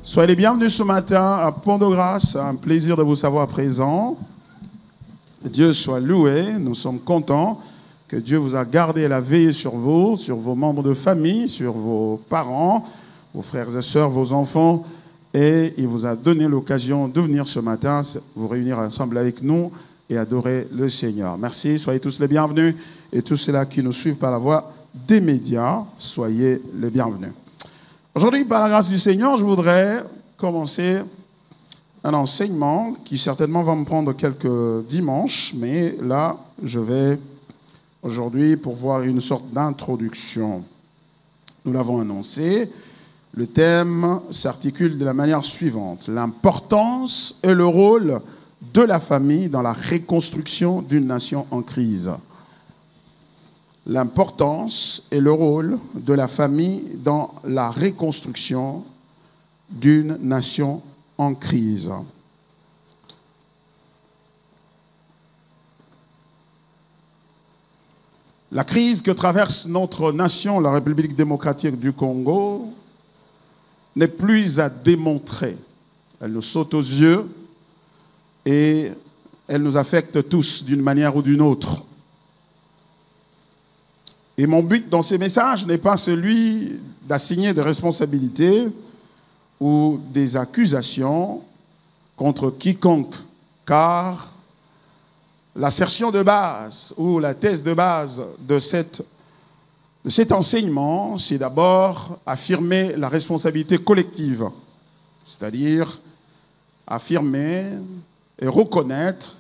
Soyez les bienvenus ce matin à Pont-de-Grâce. Un plaisir de vous savoir présent. Dieu soit loué. Nous sommes contents que Dieu vous a gardé et a veillé sur vous, sur vos membres de famille, sur vos parents, vos frères et sœurs, vos enfants. Et il vous a donné l'occasion de venir ce matin vous réunir ensemble avec nous et adorer le Seigneur. Merci, soyez tous les bienvenus. Et tous ceux-là qui nous suivent par la voie des médias, soyez les bienvenus. Aujourd'hui, par la grâce du Seigneur, je voudrais commencer un enseignement qui certainement va me prendre quelques dimanches, mais là, je vais aujourd'hui pourvoir une sorte d'introduction. Nous l'avons annoncé, le thème s'articule de la manière suivante: l'importance et le rôle de la famille dans la reconstruction d'une nation en crise. L'importance et le rôle de la famille dans la reconstruction d'une nation en crise. La crise que traverse notre nation, la République démocratique du Congo, n'est plus à démontrer. Elle nous saute aux yeux et elle nous affecte tous d'une manière ou d'une autre. Et mon but dans ces messages n'est pas celui d'assigner des responsabilités ou des accusations contre quiconque, car l'assertion de base ou la thèse de base de cet enseignement, c'est d'abord affirmer la responsabilité collective, c'est-à-dire affirmer et reconnaître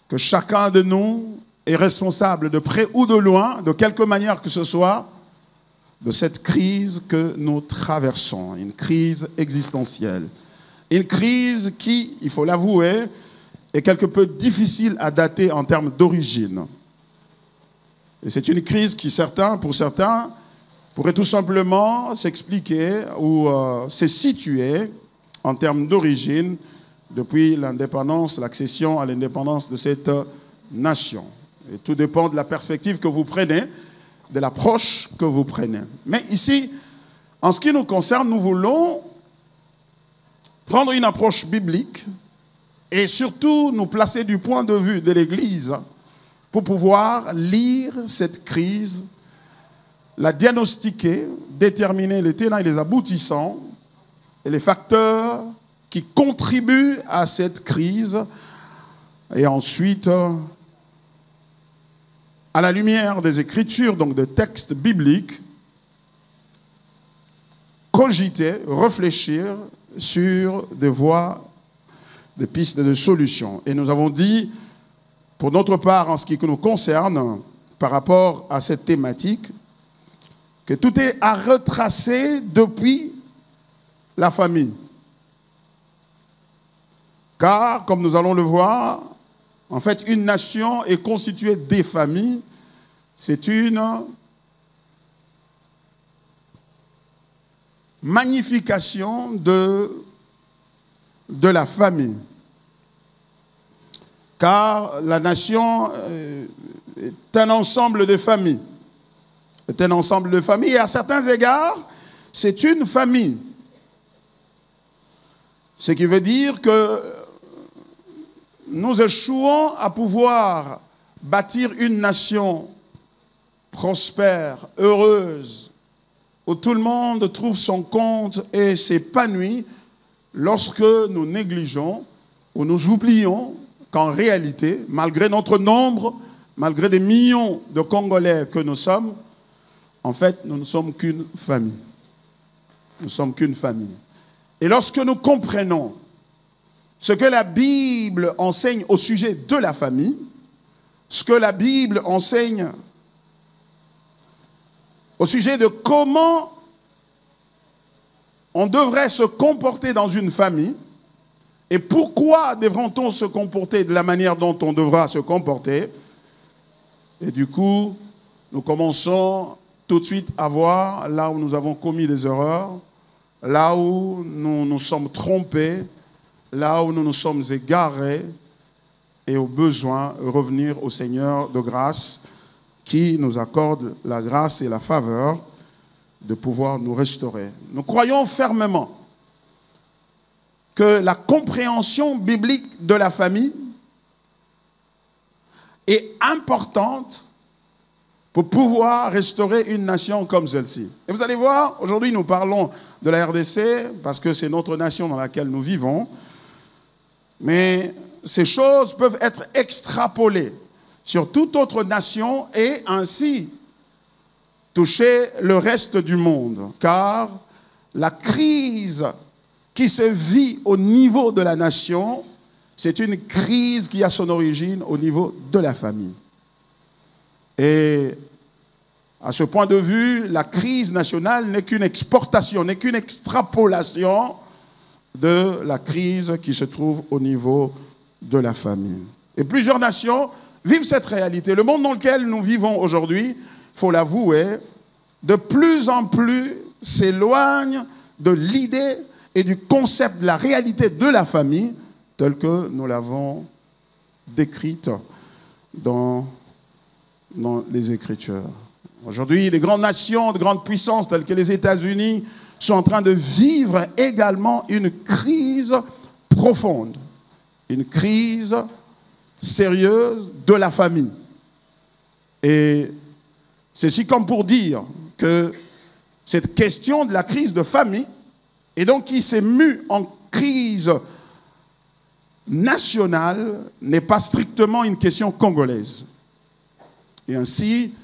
que chacun de nous est responsable de près ou de loin, de quelque manière que ce soit, de cette crise que nous traversons, une crise existentielle. Une crise qui, il faut l'avouer, est quelque peu difficile à dater en termes d'origine. Et c'est une crise qui, pour certains, pourrait tout simplement s'expliquer ou se situer en termes d'origine depuis l'indépendance, l'accession à l'indépendance de cette nation. Et tout dépend de la perspective que vous prenez, de l'approche que vous prenez. Mais ici, en ce qui nous concerne, nous voulons prendre une approche biblique et surtout nous placer du point de vue de l'Église pour pouvoir lire cette crise, la diagnostiquer, déterminer les tenants et les aboutissants et les facteurs qui contribuent à cette crise et ensuite, à la lumière des Écritures, donc de textes bibliques, cogiter, réfléchir sur des voies, des pistes de solutions. Et nous avons dit, pour notre part, en ce qui nous concerne, par rapport à cette thématique, que tout est à retracer depuis la famille. Car, comme nous allons le voir, en fait, une nation est constituée des familles. C'est une magnification de la famille. Car la nation est un ensemble de familles. C'est un ensemble de familles et à certains égards, c'est une famille. Ce qui veut dire que nous échouons à pouvoir bâtir une nation prospère, heureuse, où tout le monde trouve son compte et s'épanouit lorsque nous négligeons ou nous oublions qu'en réalité, malgré notre nombre, malgré des millions de Congolais que nous sommes, en fait, nous ne sommes qu'une famille. Nous ne sommes qu'une famille. Et lorsque nous comprenons ce que la Bible enseigne au sujet de la famille, ce que la Bible enseigne au sujet de comment on devrait se comporter dans une famille et pourquoi devrait-on se comporter de la manière dont on devra se comporter. Et du coup, nous commençons tout de suite à voir là où nous avons commis des erreurs, là où nous nous sommes trompés, là où nous nous sommes égarés, et au besoin revenir au Seigneur de grâce qui nous accorde la grâce et la faveur de pouvoir nous restaurer. Nous croyons fermement que la compréhension biblique de la famille est importante pour pouvoir restaurer une nation comme celle-ci. Et vous allez voir, aujourd'hui nous parlons de la RDC parce que c'est notre nation dans laquelle nous vivons, mais ces choses peuvent être extrapolées sur toute autre nation et ainsi toucher le reste du monde, car la crise qui se vit au niveau de la nation, c'est une crise qui a son origine au niveau de la famille. Et à ce point de vue, la crise nationale n'est qu'une exportation, n'est qu'une extrapolation de la crise qui se trouve au niveau de la famille. Et plusieurs nations vivent cette réalité. Le monde dans lequel nous vivons aujourd'hui, il faut l'avouer, de plus en plus s'éloigne de l'idée et du concept de la réalité de la famille telle que nous l'avons décrite dans les Écritures. Aujourd'hui, les grandes nations, de grandes puissances telles que les États-Unis sont en train de vivre également une crise profonde, une crise sérieuse de la famille. Et ceci comme pour dire que cette question de la crise de famille, et donc qui s'est mue en crise nationale, n'est pas strictement une question congolaise. Et ainsi,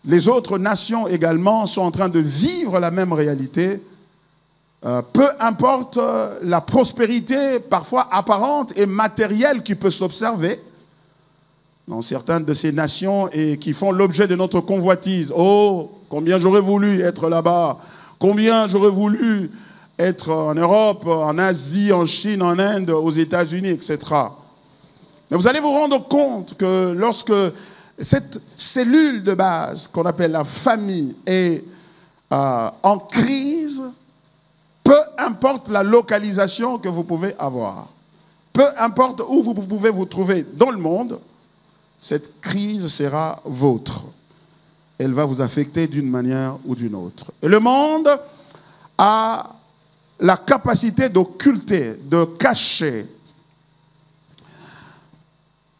les autres nations également sont en train de vivre la même réalité. Peu importe la prospérité parfois apparente et matérielle qui peut s'observer dans certaines de ces nations et qui font l'objet de notre convoitise. Oh, combien j'aurais voulu être là-bas, combien j'aurais voulu être en Europe, en Asie, en Chine, en Inde, aux États-Unis, etc. Mais vous allez vous rendre compte que lorsque cette cellule de base qu'on appelle la famille est en crise, peu importe la localisation que vous pouvez avoir, peu importe où vous pouvez vous trouver dans le monde, cette crise sera vôtre. Elle va vous affecter d'une manière ou d'une autre. Et le monde a la capacité d'occulter, de cacher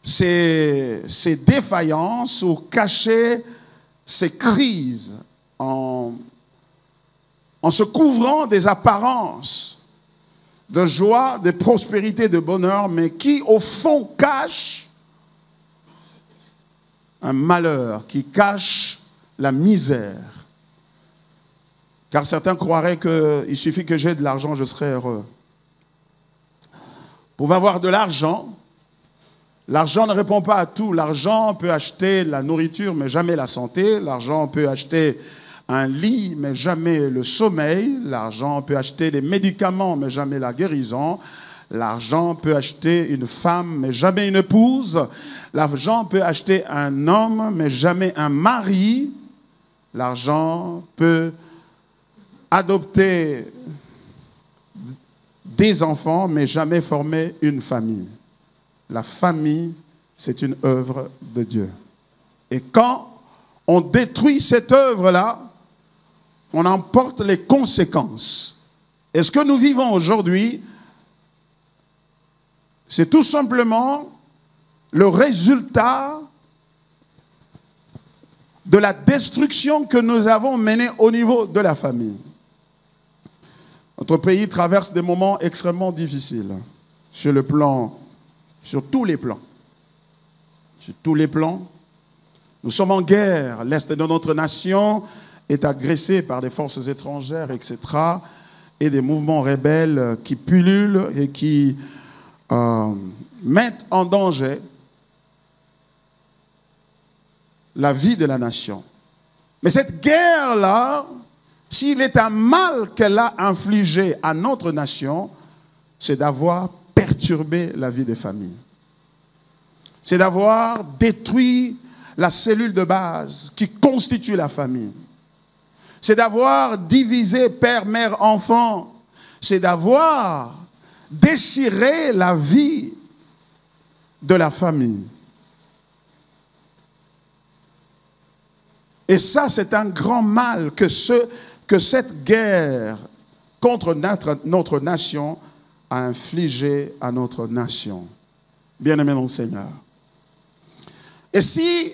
ces défaillances ou cacher ces crises en se couvrant des apparences de joie, de prospérité, de bonheur, mais qui au fond cachent un malheur, qui cache la misère. Car certains croiraient qu'il suffit que j'ai de l'argent, je serai heureux. Pour avoir de l'argent, l'argent ne répond pas à tout. L'argent peut acheter la nourriture, mais jamais la santé. L'argent peut acheter un lit, mais jamais le sommeil. L'argent peut acheter des médicaments, mais jamais la guérison. L'argent peut acheter une femme, mais jamais une épouse. L'argent peut acheter un homme, mais jamais un mari. L'argent peut adopter des enfants, mais jamais former une famille. La famille, c'est une œuvre de Dieu. Et quand on détruit cette œuvre-là, on en porte les conséquences. Et ce que nous vivons aujourd'hui, c'est tout simplement le résultat de la destruction que nous avons menée au niveau de la famille. Notre pays traverse des moments extrêmement difficiles sur tous les plans. Sur tous les plans. Nous sommes en guerre. L'Est de notre nation est agressé par des forces étrangères, etc. Et des mouvements rebelles qui pullulent et qui mettent en danger la vie de la nation. Mais cette guerre-là, s'il est un mal qu'elle a infligé à notre nation, c'est d'avoir perturbé la vie des familles. C'est d'avoir détruit la cellule de base qui constitue la famille. C'est d'avoir divisé père, mère, enfant. C'est d'avoir déchiré la vie de la famille. Et ça, c'est un grand mal que cette guerre contre notre nation à infliger à notre nation. Bien-aimés dans le Seigneur. Et si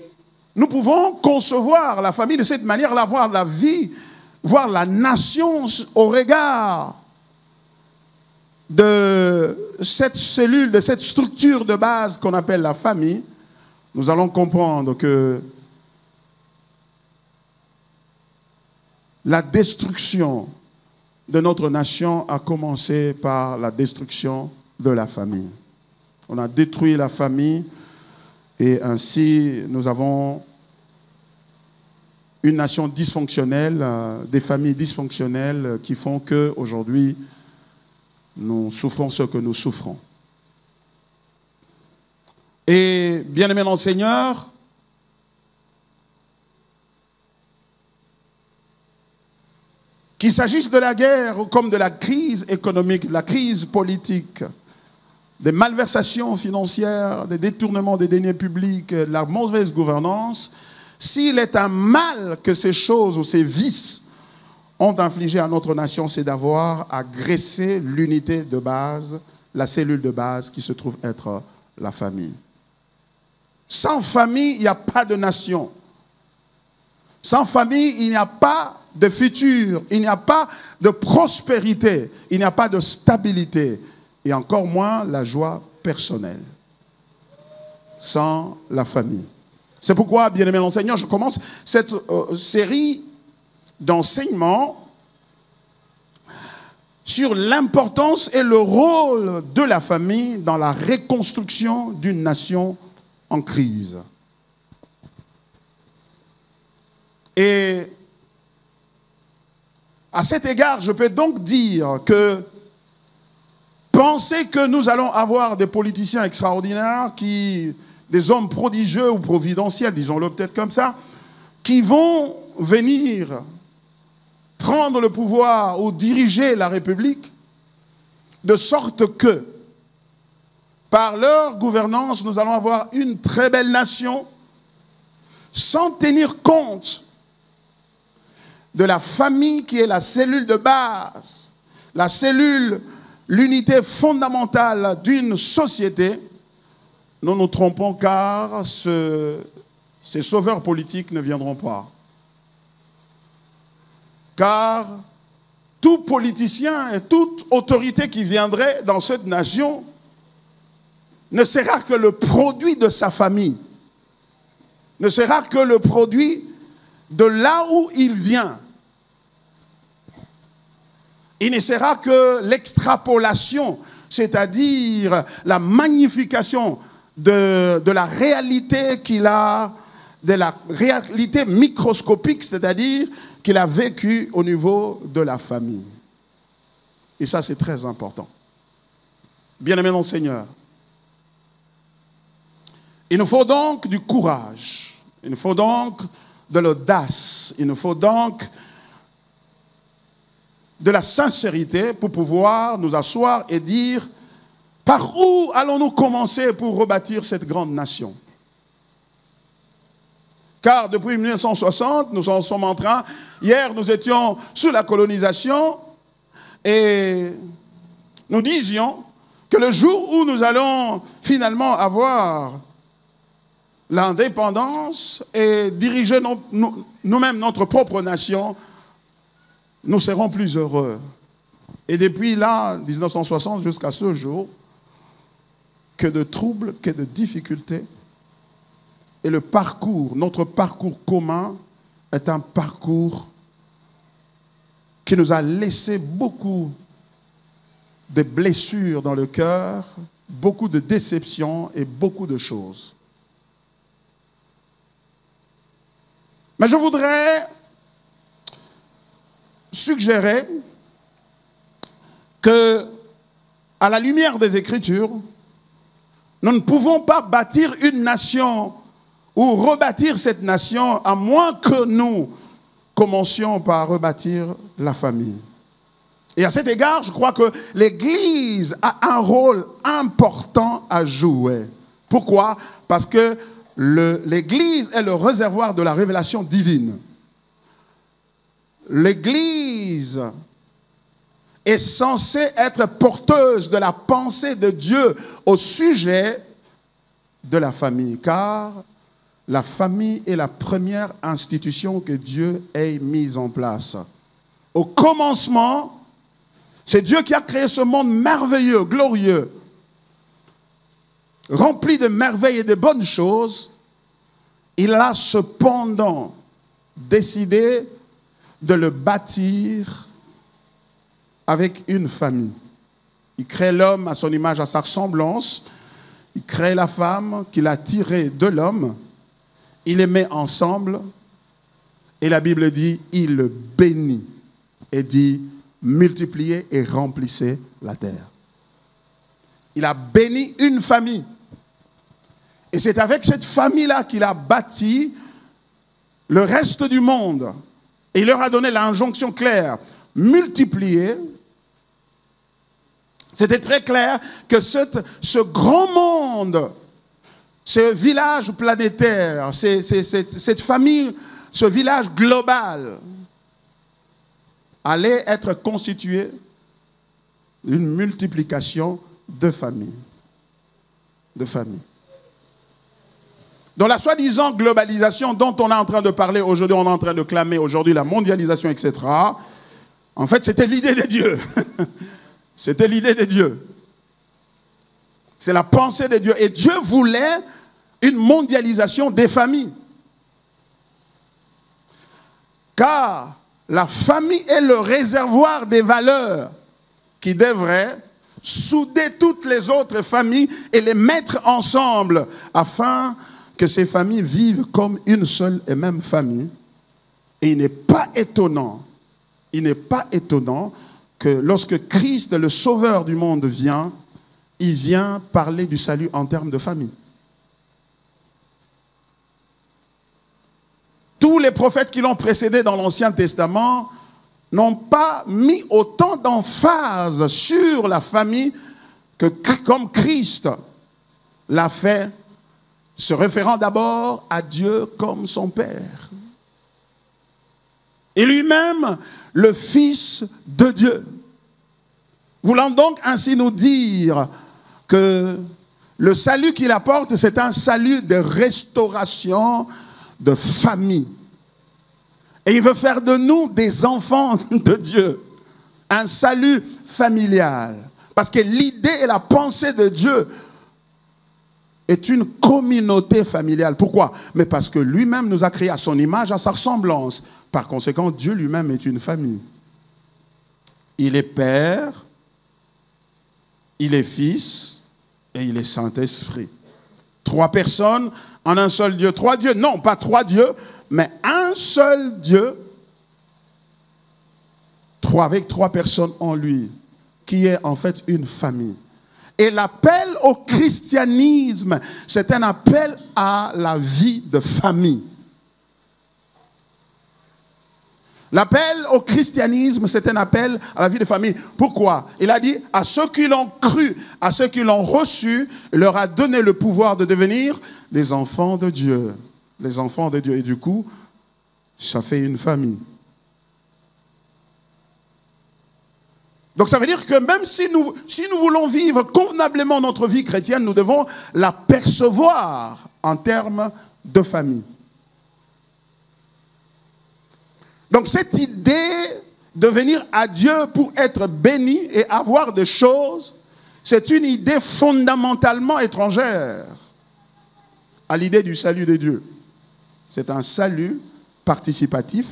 nous pouvons concevoir la famille de cette manière-là, voir la vie, voir la nation au regard de cette cellule, de cette structure de base qu'on appelle la famille, nous allons comprendre que la destruction de notre nation a commencé par la destruction de la famille. On a détruit la famille et ainsi nous avons une nation dysfonctionnelle, des familles dysfonctionnelles qui font qu'aujourd'hui, nous souffrons ce que nous souffrons. Et bien-aimés dans le Seigneur, qu'il s'agisse de la guerre ou comme de la crise économique, de la crise politique, des malversations financières, des détournements des deniers publics, de la mauvaise gouvernance, s'il est un mal que ces choses ou ces vices ont infligé à notre nation, c'est d'avoir agressé l'unité de base, la cellule de base qui se trouve être la famille. Sans famille, il n'y a pas de nation. Sans famille, il n'y a pas de futur, il n'y a pas de prospérité, il n'y a pas de stabilité, et encore moins la joie personnelle. Sans la famille. C'est pourquoi, bien-aimés enseignants, je commence cette série d'enseignements sur l'importance et le rôle de la famille dans la reconstruction d'une nation en crise. Et à cet égard, je peux donc dire que penser que nous allons avoir des politiciens extraordinaires, des hommes prodigieux ou providentiels, disons-le peut-être comme ça, qui vont venir prendre le pouvoir ou diriger la République, de sorte que, par leur gouvernance, nous allons avoir une très belle nation, sans tenir compte de la famille qui est la cellule de base, la cellule, l'unité fondamentale d'une société. Nous nous trompons car ces sauveurs politiques ne viendront pas. Car tout politicien et toute autorité qui viendrait dans cette nation ne sera que le produit de sa famille, ne sera que le produit de là où il vient. Il ne sera que l'extrapolation, c'est-à-dire la magnification de la réalité qu'il a, de la réalité microscopique, c'est-à-dire qu'il a vécu au niveau de la famille. Et ça, c'est très important. Bien-aimés dans le Seigneur, il nous faut donc du courage, il nous faut donc de l'audace, il nous faut donc de la sincérité pour pouvoir nous asseoir et dire par où allons-nous commencer pour rebâtir cette grande nation. Car depuis 1960, nous en sommes en train, hier nous étions sous la colonisation et nous disions que le jour où nous allons finalement avoir l'indépendance et diriger nous-mêmes notre propre nation, nous serons plus heureux. Et depuis là, 1960 jusqu'à ce jour, que de troubles, que de difficultés. Et le parcours, notre parcours commun, est un parcours qui nous a laissé beaucoup de blessures dans le cœur, beaucoup de déceptions et beaucoup de choses. Mais je voudrais suggérer que, à la lumière des Écritures, nous ne pouvons pas bâtir une nation ou rebâtir cette nation à moins que nous commencions par rebâtir la famille. Et à cet égard, je crois que l'Église a un rôle important à jouer. Pourquoi? Parce que l'Église est le réservoir de la révélation divine. L'Église est censée être porteuse de la pensée de Dieu au sujet de la famille, car la famille est la première institution que Dieu ait mise en place. Au commencement, c'est Dieu qui a créé ce monde merveilleux, glorieux, rempli de merveilles et de bonnes choses. Il a cependant décidé de le bâtir avec une famille. Il crée l'homme à son image, à sa ressemblance. Il crée la femme qu'il a tirée de l'homme. Il les met ensemble. Et la Bible dit, il le bénit. Et dit, multipliez et remplissez la terre. Il a béni une famille. Et c'est avec cette famille-là qu'il a bâti le reste du monde. Et il leur a donné l'injonction claire, multiplier. C'était très clair que ce grand monde, ce village planétaire, cette famille, ce village global, allait être constitué d'une multiplication de familles. De familles. Dans la soi-disant globalisation dont on est en train de parler aujourd'hui, on est en train de clamer aujourd'hui la mondialisation, etc. En fait, c'était l'idée de Dieu. C'était l'idée de Dieu. C'est la pensée de Dieu. Et Dieu voulait une mondialisation des familles. Car la famille est le réservoir des valeurs qui devraient souder toutes les autres familles et les mettre ensemble afin que ces familles vivent comme une seule et même famille. Et il n'est pas étonnant que lorsque Christ, le sauveur du monde, vient, il vient parler du salut en termes de famille. Tous les prophètes qui l'ont précédé dans l'Ancien Testament n'ont pas mis autant d'emphase sur la famille que comme Christ l'a fait, se référant d'abord à Dieu comme son Père. Et lui-même, le Fils de Dieu. Voulant donc ainsi nous dire que le salut qu'il apporte, c'est un salut de restauration de famille. Et il veut faire de nous des enfants de Dieu. Un salut familial. Parce que l'idée et la pensée de Dieu est une communauté familiale. Pourquoi? Mais parce que lui-même nous a créés à son image, à sa ressemblance. Par conséquent, Dieu lui-même est une famille. Il est Père, il est Fils et il est Saint-Esprit. 3 personnes en un seul Dieu. 3 dieux, non, pas 3 dieux, mais un seul Dieu. Avec 3 personnes en lui, qui est en fait une famille. Et l'appel au christianisme, c'est un appel à la vie de famille. L'appel au christianisme, c'est un appel à la vie de famille. Pourquoi? Il a dit, à ceux qui l'ont cru, à ceux qui l'ont reçu, il leur a donné le pouvoir de devenir des enfants de Dieu. Les enfants de Dieu. Et du coup, ça fait une famille. Donc ça veut dire que même si nous voulons vivre convenablement notre vie chrétienne, nous devons la percevoir en termes de famille. Donc cette idée de venir à Dieu pour être béni et avoir des choses, c'est une idée fondamentalement étrangère à l'idée du salut de Dieu. C'est un salut participatif,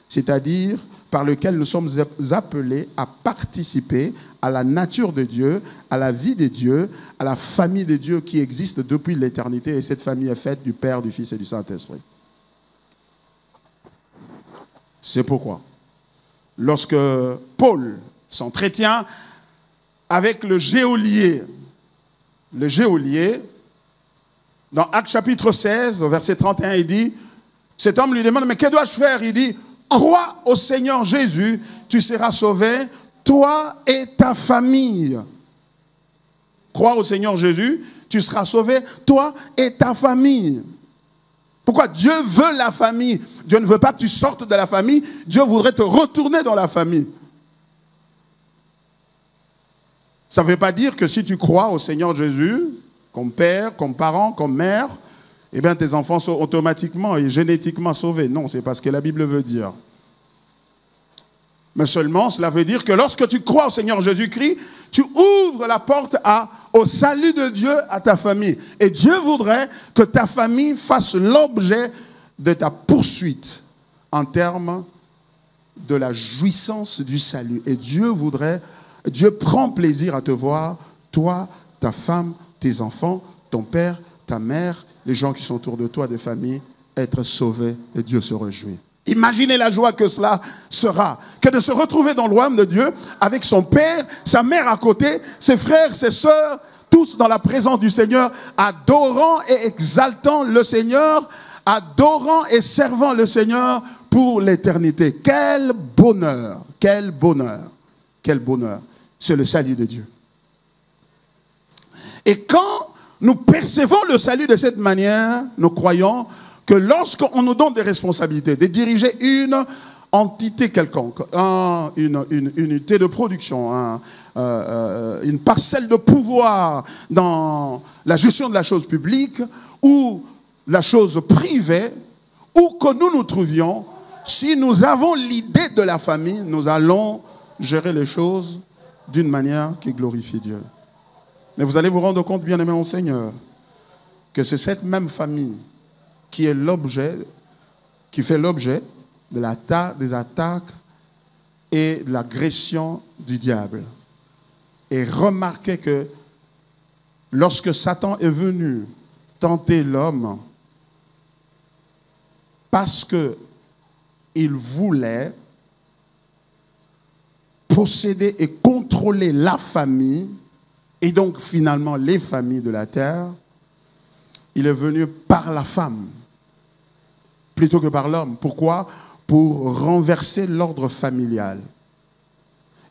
c'est-à-dire par lequel nous sommes appelés à participer à la nature de Dieu, à la vie de Dieu, à la famille de Dieu qui existe depuis l'éternité. Et cette famille est faite du Père, du Fils et du Saint-Esprit. C'est pourquoi, lorsque Paul s'entretient avec le geôlier, dans Actes chapitre 16, au verset 31, il dit, cet homme lui demande, mais que dois-je faire? Il dit, crois au Seigneur Jésus, tu seras sauvé, toi et ta famille. Crois au Seigneur Jésus, tu seras sauvé, toi et ta famille. Pourquoi? Dieu veut la famille. Dieu ne veut pas que tu sortes de la famille. Dieu voudrait te retourner dans la famille. Ça ne veut pas dire que si tu crois au Seigneur Jésus, comme père, comme parent, comme mère, eh bien tes enfants sont automatiquement et génétiquement sauvés. Non, c'est pas ce que la Bible veut dire. Mais seulement, cela veut dire que lorsque tu crois au Seigneur Jésus-Christ, tu ouvres la porte au salut de Dieu à ta famille. Et Dieu voudrait que ta famille fasse l'objet de ta poursuite en termes de la jouissance du salut. Et Dieu prend plaisir à te voir, toi, ta femme, tes enfants, ton père, ta mère, les gens qui sont autour de toi, des familles, être sauvés, et Dieu se réjouit. Imaginez la joie que cela sera, que de se retrouver dans le royaume de Dieu avec son père, sa mère à côté, ses frères, ses sœurs, tous dans la présence du Seigneur, adorant et exaltant le Seigneur, adorant et servant le Seigneur pour l'éternité. Quel bonheur, quel bonheur, quel bonheur. C'est le salut de Dieu. Et quand nous percevons le salut de cette manière, nous croyons que lorsqu'on nous donne des responsabilités, de diriger une entité quelconque, une unité de production, une parcelle de pouvoir dans la gestion de la chose publique ou la chose privée, où que nous nous trouvions, si nous avons l'idée de la famille, nous allons gérer les choses d'une manière qui glorifie Dieu. Mais vous allez vous rendre compte, bien-aimé mon Seigneur, que c'est cette même famille qui est l'objet, qui fait l'objet des attaques et de l'agression du diable. Et remarquez que lorsque Satan est venu tenter l'homme, parce qu'il voulait posséder et contrôler la famille, et donc finalement les familles de la terre, il est venu par la femme, plutôt que par l'homme. Pourquoi? Pour renverser l'ordre familial.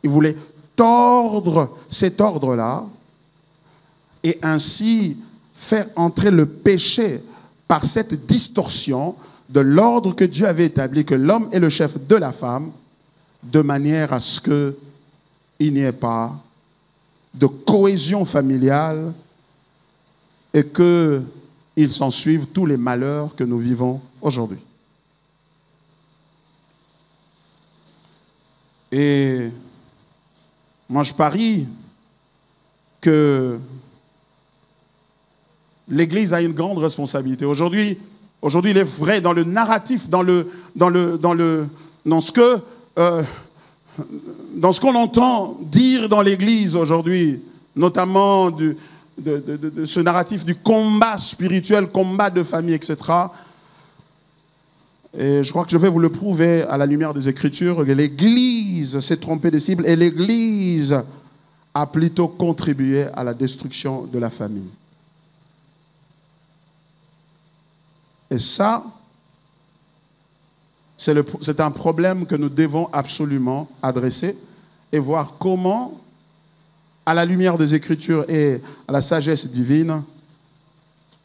Il voulait tordre cet ordre-là et ainsi faire entrer le péché par cette distorsion de l'ordre que Dieu avait établi, que l'homme est le chef de la femme, de manière à ce qu'il n'y ait pas de cohésion familiale et qu'il s'en suive tous les malheurs que nous vivons aujourd'hui. Et moi je parie que l'Église a une grande responsabilité. Aujourd'hui, il est vrai dans le narratif, dans ce qu'on entend dire dans l'Église aujourd'hui, notamment de ce narratif du combat spirituel, combat de famille, etc. Et je crois que je vais vous le prouver à la lumière des Écritures, que l'Église s'est trompée de cible et l'Église a plutôt contribué à la destruction de la famille. Et ça, c'est un problème que nous devons absolument adresser et voir comment, à la lumière des Écritures et à la sagesse divine,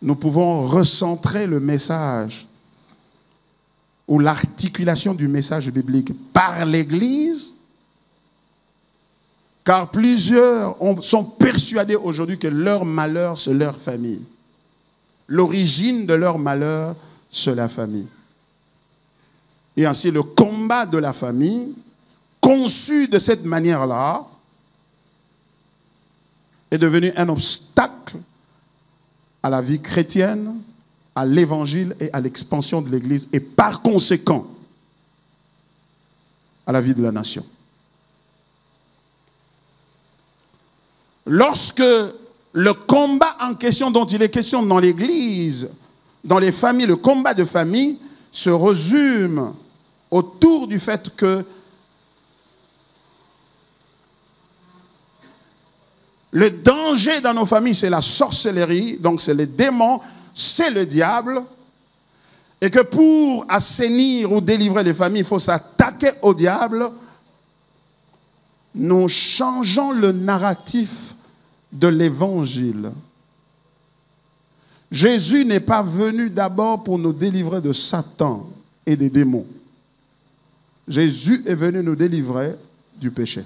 nous pouvons recentrer le message ou l'articulation du message biblique par l'Église, car plusieurs sont persuadés aujourd'hui que leur malheur, c'est leur famille. L'origine de leur malheur, c'est la famille. Et ainsi, le combat de la famille, conçu de cette manière-là, est devenu un obstacle à la vie chrétienne, à l'évangile et à l'expansion de l'Église, et par conséquent, à la vie de la nation. Lorsque le combat en question dont il est question dans l'Église, dans les familles, le combat de famille, se résume autour du fait que le danger dans nos familles, c'est la sorcellerie, donc c'est les démons, c'est le diable, et que pour assainir ou délivrer les familles, il faut s'attaquer au diable. Nous changeons le narratif de l'évangile. Jésus n'est pas venu d'abord pour nous délivrer de Satan et des démons. Jésus est venu nous délivrer du péché.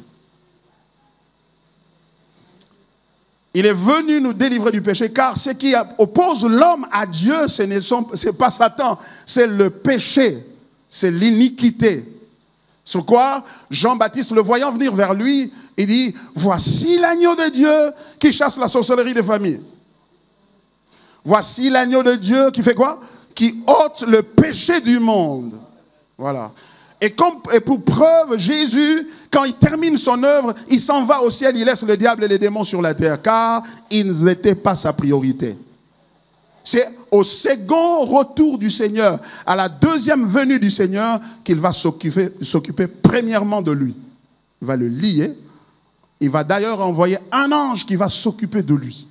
Il est venu nous délivrer du péché, car ce qui oppose l'homme à Dieu, ce n'est pas Satan, c'est le péché, c'est l'iniquité. Sur quoi, Jean-Baptiste, le voyant venir vers lui, il dit, voici l'agneau de Dieu qui chasse la sorcellerie des familles. Voici l'agneau de Dieu qui fait quoi? Qui ôte le péché du monde. Voilà. Et pour preuve, Jésus, quand il termine son œuvre, il s'en va au ciel, il laisse le diable et les démons sur la terre, car ils n'étaient pas sa priorité. C'est au second retour du Seigneur, à la deuxième venue du Seigneur, qu'il va s'occuper premièrement de lui. Il va le lier. Il va d'ailleurs envoyer un ange qui va s'occuper de lui.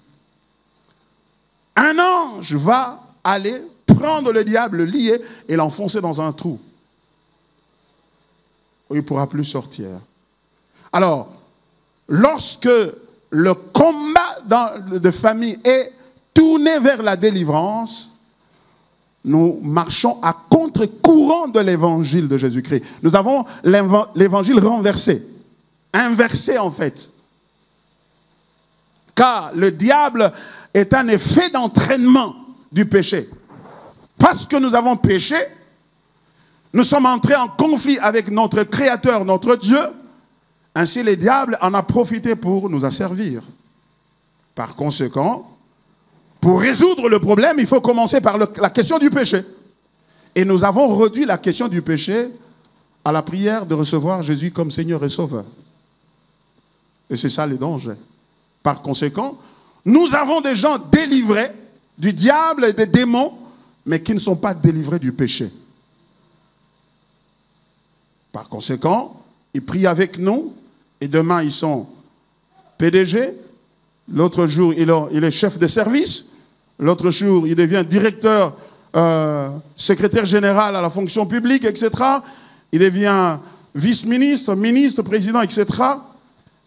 Un ange va aller prendre le diable, le lier et l'enfoncer dans un trou. Il ne pourra plus sortir. Alors, lorsque le combat de famille est tourné vers la délivrance, nous marchons à contre-courant de l'évangile de Jésus-Christ. Nous avons l'évangile renversé, inversé en fait. Car le diable est un effet d'entraînement du péché. Parce que nous avons péché, nous sommes entrés en conflit avec notre Créateur, notre Dieu. Ainsi, le diable en a profité pour nous asservir. Par conséquent, pour résoudre le problème, il faut commencer par la question du péché. Et nous avons réduit la question du péché à la prière de recevoir Jésus comme Seigneur et Sauveur. Et c'est ça le danger. Par conséquent, nous avons des gens délivrés du diable et des démons, mais qui ne sont pas délivrés du péché. Par conséquent, ils prient avec nous, et demain ils sont PDG, l'autre jour il est chef de service, l'autre jour il devient directeur, secrétaire général à la fonction publique, etc. Il devient vice-ministre, ministre, président, etc.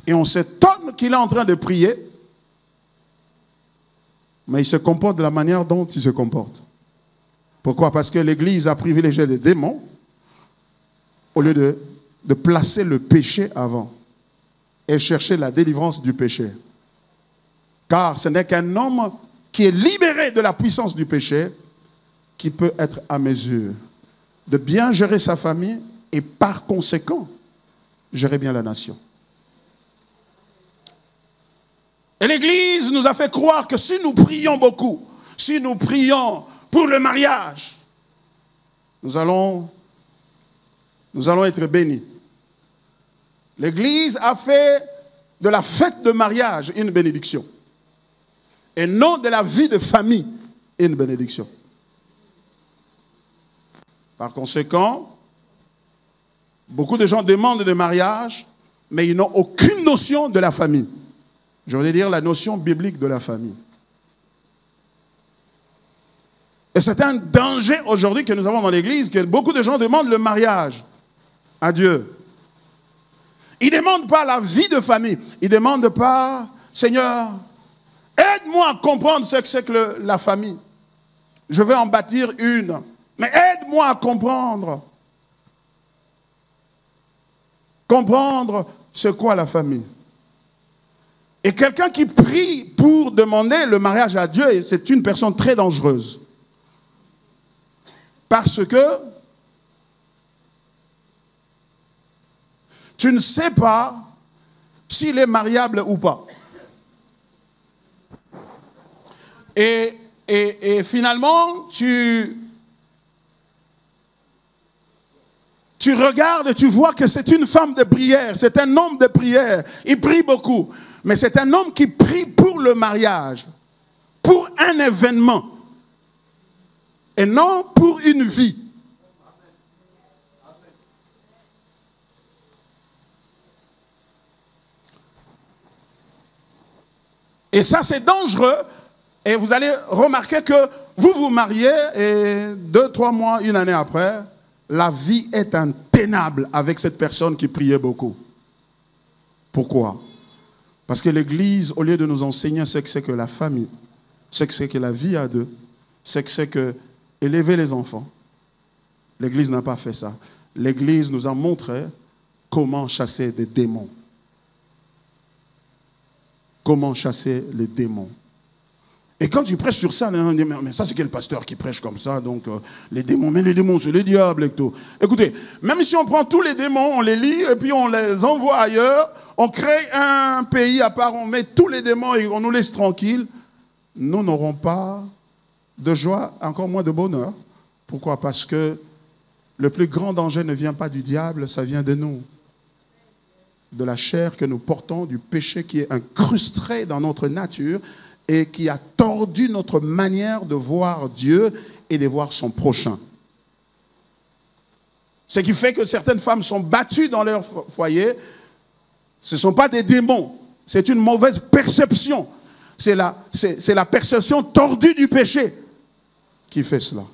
Et on s'étonne qu'il est en train de prier, mais il se comporte de la manière dont il se comporte. Pourquoi? Parce que l'Église a privilégié les démons au lieu de placer le péché avant et chercher la délivrance du péché. Car ce n'est qu'un homme qui est libéré de la puissance du péché qui peut être à mesure de bien gérer sa famille et par conséquent gérer bien la nation. Et l'Église nous a fait croire que si nous prions beaucoup, si nous prions pour le mariage, nous allons être bénis. L'Église a fait de la fête de mariage une bénédiction. Et non de la vie de famille une bénédiction. Par conséquent, beaucoup de gens demandent de mariage, mais ils n'ont aucune notion de la famille. Je veux dire la notion biblique de la famille. Et c'est un danger aujourd'hui que nous avons dans l'Église, que beaucoup de gens demandent le mariage à Dieu. Ils ne demandent pas la vie de famille. Ils ne demandent pas, Seigneur, aide-moi à comprendre ce que c'est que la famille. Je vais en bâtir une, mais aide-moi à comprendre. Comprendre c'est quoi la famille. Et quelqu'un qui prie pour demander le mariage à Dieu, c'est une personne très dangereuse. Parce que tu ne sais pas s'il est mariable ou pas. Et finalement, tu regardes et tu vois que c'est une femme de prière, c'est un homme de prière. Il prie beaucoup, mais c'est un homme qui prie pour le mariage, pour un événement, et non pour une vie. Et ça, c'est dangereux. Et vous allez remarquer que vous vous mariez et 2-3 mois, une année après, la vie est intenable avec cette personne qui priait beaucoup. Pourquoi? Parce que l'Église, au lieu de nous enseigner ce que c'est que la famille, ce que c'est que la vie à deux, ce que c'est que élever les enfants, l'Église n'a pas fait ça. L'Église nous a montré comment chasser des démons. comment chasser les démons. Et quand tu prêches sur ça, on dit, mais ça c'est quel pasteur qui prêche comme ça, donc les démons, mais les démons c'est les diables et tout. Écoutez, même si on prend tous les démons, on les lit et puis on les envoie ailleurs, on crée un pays à part, on met tous les démons et on nous laisse tranquilles, nous n'aurons pas de joie, encore moins de bonheur. Pourquoi? Parce que le plus grand danger ne vient pas du diable, ça vient de nous. De la chair que nous portons, du péché qui est incrusté dans notre nature et qui a tordu notre manière de voir Dieu et de voir son prochain. Ce qui fait que certaines femmes sont battues dans leur foyer. Ce ne sont pas des démons, c'est une mauvaise perception. C'est la perception tordue du péché qui fait cela.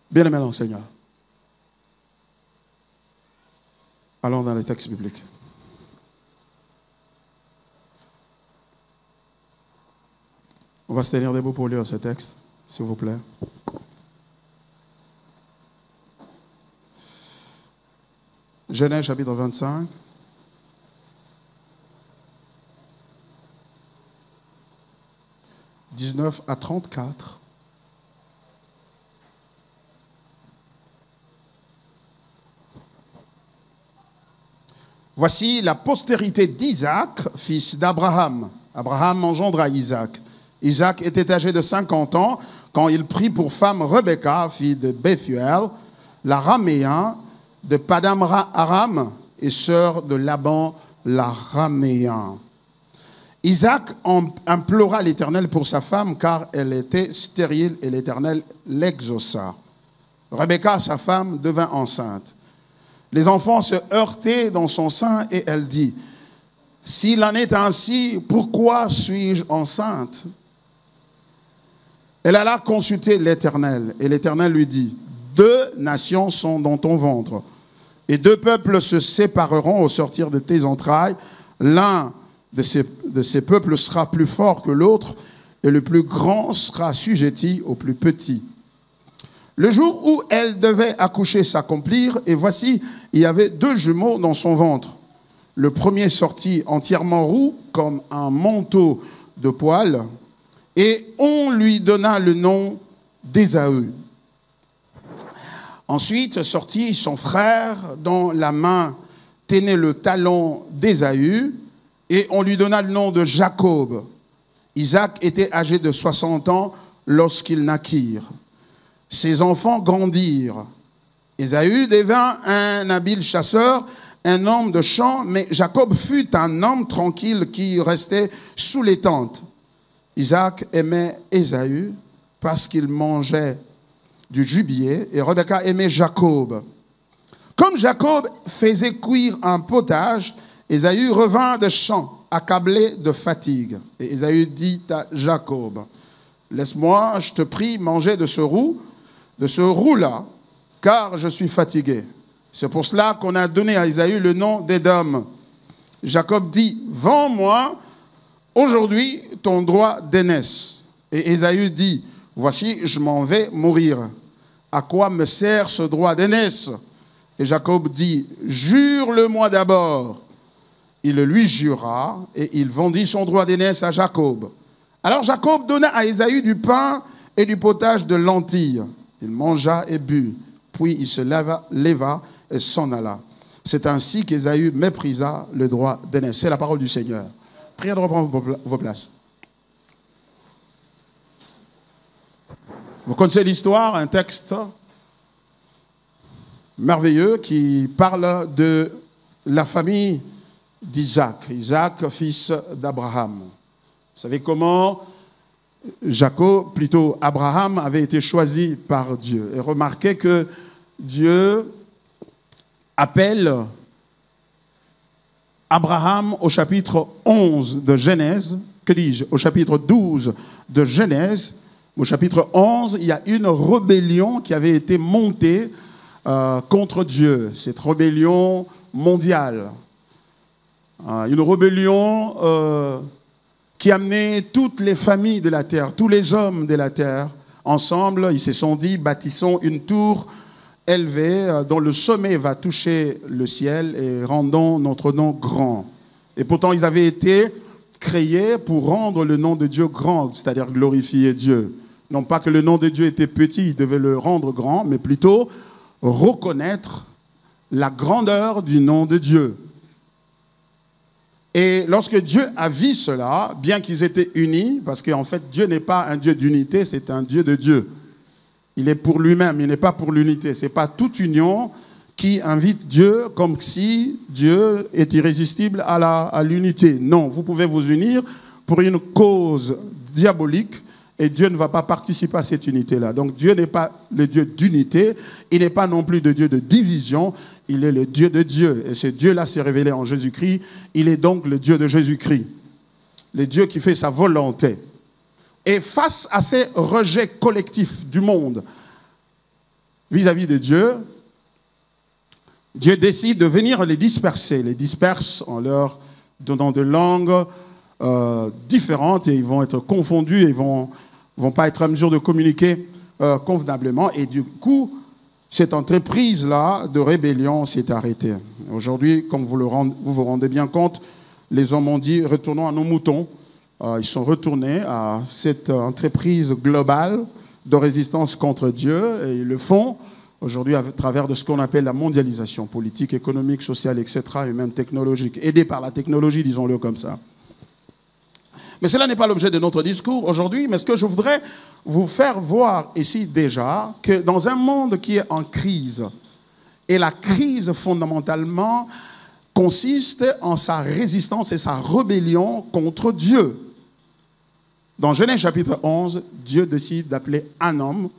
Bien-aimé dans le Seigneur. Allons dans les textes bibliques. On va se tenir debout pour lire ce texte, s'il vous plaît. Genèse chapitre 25. « 19 à 34. Voici la postérité d'Isaac, fils d'Abraham. Abraham engendra Isaac. Isaac était âgé de 50 ans quand il prit pour femme Rebecca, fille de Bethuel, l'araméen de Padam Aram et sœur de Laban l'araméen. Isaac implora l'Éternel pour sa femme car elle était stérile et l'Éternel l'exauça. Rebecca, sa femme, devint enceinte. Les enfants se heurtaient dans son sein et elle dit, « S'il en est ainsi, pourquoi suis-je enceinte ?» Elle alla consulter l'Éternel et l'Éternel lui dit, « 2 nations sont dans ton ventre et 2 peuples se sépareront au sortir de tes entrailles. L'un de ces peuples sera plus fort que l'autre et le plus grand sera assujetti au plus petit. » Le jour où elle devait accoucher s'accomplir, et voici, il y avait 2 jumeaux dans son ventre. Le premier sortit entièrement roux, comme un manteau de poils, et on lui donna le nom d'Ésaü. Ensuite sortit son frère, dont la main tenait le talon d'Ésaü, et on lui donna le nom de Jacob. Isaac était âgé de 60 ans lorsqu'ils naquirent. Ses enfants grandirent. Ésaü devint un habile chasseur, un homme de champ, mais Jacob fut un homme tranquille qui restait sous les tentes. Isaac aimait Ésaü parce qu'il mangeait du gibier, et Rebecca aimait Jacob. Comme Jacob faisait cuire un potage, Ésaü revint de champ, accablé de fatigue. Et Ésaü dit à Jacob, « Laisse-moi, je te prie, manger de ce roux-là, car je suis fatigué. » C'est pour cela qu'on a donné à Ésaü le nom d'Édom. Jacob dit, « Vends-moi aujourd'hui ton droit d'aînesse. » Et Ésaü dit, « Voici, je m'en vais mourir. À quoi me sert ce droit d'aînesse ?» Et Jacob dit, « Jure-le-moi d'abord. » Il le lui jura, et il vendit son droit d'aînesse à Jacob. Alors Jacob donna à Ésaü du pain et du potage de lentilles. Il mangea et but, puis il se leva et s'en alla. C'est ainsi qu'Ésaü méprisa le droit d'aînesse. C'est la parole du Seigneur. Priez de reprendre vos places. Vous connaissez l'histoire, un texte merveilleux qui parle de la famille d'Isaac. Isaac, fils d'Abraham. Vous savez comment Abraham avait été choisi par Dieu. Et remarquez que Dieu appelle Abraham au chapitre 11 de Genèse, que dis-je, au chapitre 12 de Genèse. Au chapitre 11, il y a une rébellion qui avait été montée contre Dieu. Cette rébellion mondiale. Une rébellion qui amenait toutes les familles de la terre, tous les hommes de la terre, ensemble, ils se sont dit, bâtissons une tour élevée dont le sommet va toucher le ciel et rendons notre nom grand. Et pourtant, ils avaient été créés pour rendre le nom de Dieu grand, c'est-à-dire glorifier Dieu. Non pas que le nom de Dieu était petit, il devait le rendre grand, mais plutôt reconnaître la grandeur du nom de Dieu. Et lorsque Dieu a vu cela, bien qu'ils étaient unis, parce qu'en fait Dieu n'est pas un Dieu d'unité, c'est un Dieu de Dieu. Il est pour lui-même, il n'est pas pour l'unité. Ce n'est pas toute union qui invite Dieu comme si Dieu est irrésistible à l'unité. Non, vous pouvez vous unir pour une cause diabolique et Dieu ne va pas participer à cette unité-là. Donc Dieu n'est pas le Dieu d'unité, il n'est pas non plus le Dieu de division, il est le Dieu de Dieu. Et ce Dieu-là s'est révélé en Jésus-Christ, il est donc le Dieu de Jésus-Christ, le Dieu qui fait sa volonté. Et face à ces rejets collectifs du monde vis-à-vis de Dieu, Dieu décide de venir les disperser, les disperse en leur donnant de langues différentes et ils vont être confondus et ils vont pas être à mesure de communiquer convenablement. Et du coup, cette entreprise-là de rébellion s'est arrêtée. Aujourd'hui, comme vous vous rendez bien compte, les hommes ont dit « retournons à nos moutons ». Ils sont retournés à cette entreprise globale de résistance contre Dieu et ils le font aujourd'hui à travers de ce qu'on appelle la mondialisation politique, économique, sociale, etc. et même technologique, aidée par la technologie, disons-le comme ça. Mais cela n'est pas l'objet de notre discours aujourd'hui, mais ce que je voudrais vous faire voir ici déjà, que dans un monde qui est en crise, et la crise fondamentalement consiste en sa résistance et sa rébellion contre Dieu. Dans Genèse chapitre 11, Dieu décide d'appeler un homme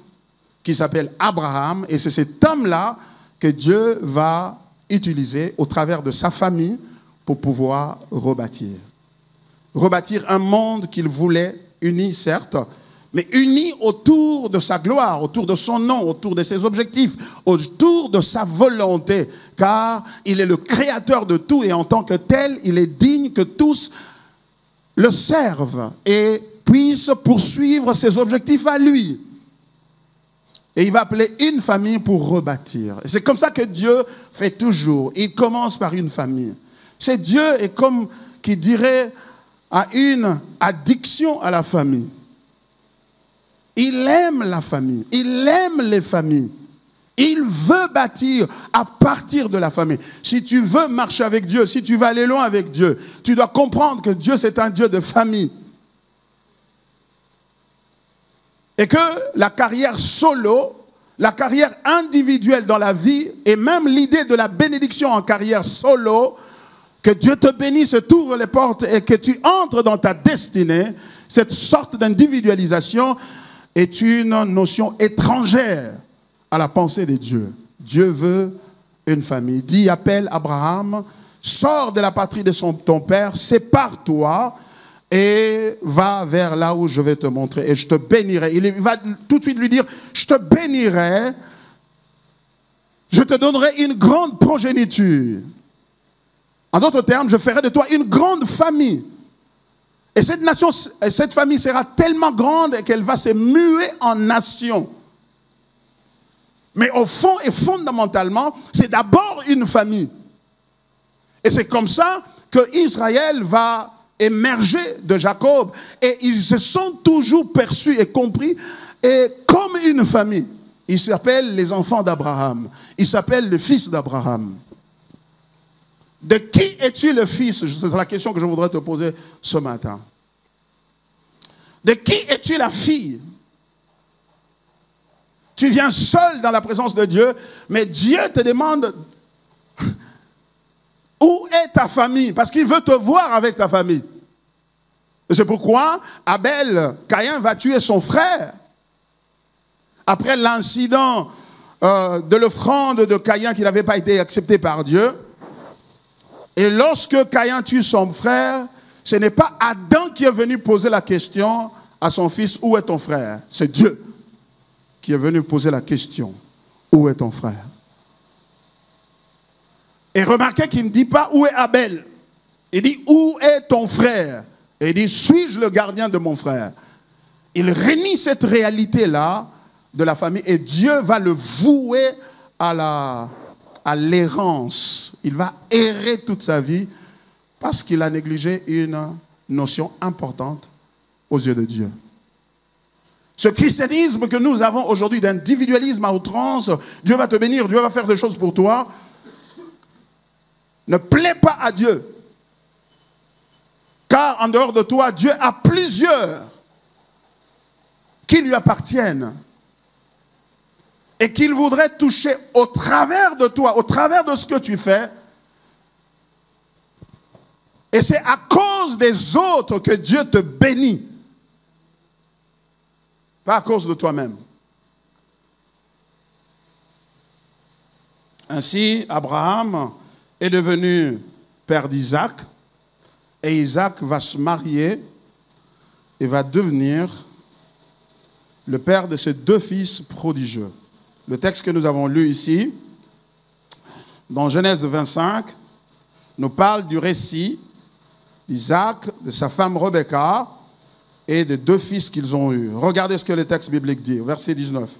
qui s'appelle Abraham, et c'est cet homme-là que Dieu va utiliser au travers de sa famille pour pouvoir rebâtir. Rebâtir un monde qu'il voulait uni, certes, mais uni autour de sa gloire, autour de son nom, autour de ses objectifs, autour de sa volonté, car il est le créateur de tout et en tant que tel, il est digne que tous le servent et puissent poursuivre ses objectifs à lui. Et il va appeler une famille pour rebâtir. Et c'est comme ça que Dieu fait toujours. Il commence par une famille. C'est Dieu est comme qui dirait a une addiction à la famille. Il aime la famille. Il aime les familles. Il veut bâtir à partir de la famille. Si tu veux marcher avec Dieu, si tu veux aller loin avec Dieu, tu dois comprendre que Dieu, c'est un Dieu de famille. Et que la carrière solo, la carrière individuelle dans la vie, et même l'idée de la bénédiction en carrière solo, que Dieu te bénisse, t'ouvre les portes et que tu entres dans ta destinée, cette sorte d'individualisation est une notion étrangère à la pensée de Dieu. Dieu veut une famille. Il dit, appelle Abraham, sors de la patrie de ton père, sépare-toi et va vers là où je vais te montrer et je te bénirai. Il va tout de suite lui dire, je te bénirai, je te donnerai une grande progéniture. En d'autres termes, je ferai de toi une grande famille. Et cette nation, cette famille sera tellement grande qu'elle va se muer en nation. Mais au fond et fondamentalement, c'est d'abord une famille. Et c'est comme ça que Israël va émerger de Jacob. Et ils se sont toujours perçus et compris et comme une famille. Ils s'appellent les enfants d'Abraham. Ils s'appellent les fils d'Abraham. De qui es-tu le fils? C'est la question que je voudrais te poser ce matin. De qui es-tu la fille? Tu viens seul dans la présence de Dieu, mais Dieu te demande où est ta famille? Parce qu'il veut te voir avec ta famille. Et c'est pourquoi Caïn va tuer son frère. Après l'incident de l'offrande de Caïn qui n'avait pas été acceptée par Dieu. Et lorsque Caïn tue son frère, ce n'est pas Adam qui est venu poser la question à son fils, où est ton frère? C'est Dieu qui est venu poser la question, où est ton frère? Et remarquez qu'il ne dit pas, où est Abel? Il dit, où est ton frère? Et il dit, suis-je le gardien de mon frère? Il renie cette réalité-là de la famille et Dieu va le vouer à l'errance. Il va errer toute sa vie Parce qu'il a négligé une notion importante aux yeux de Dieu. Ce christianisme que nous avons aujourd'hui d'individualisme à outrance, Dieu va te bénir, Dieu va faire des choses pour toi, ne plaît pas à Dieu. Car en dehors de toi, Dieu a plusieurs qui lui appartiennent et qu'il voudrait toucher au travers de toi, au travers de ce que tu fais. Et c'est à cause des autres que Dieu te bénit, pas à cause de toi-même. Ainsi, Abraham est devenu père d'Isaac, et Isaac va se marier et va devenir le père de ses deux fils prodigieux. Le texte que nous avons lu ici, dans Genèse 25, nous parle du récit d'Isaac, de sa femme Rebecca et des deux fils qu'ils ont eus. Regardez ce que le texte biblique dit, verset 19.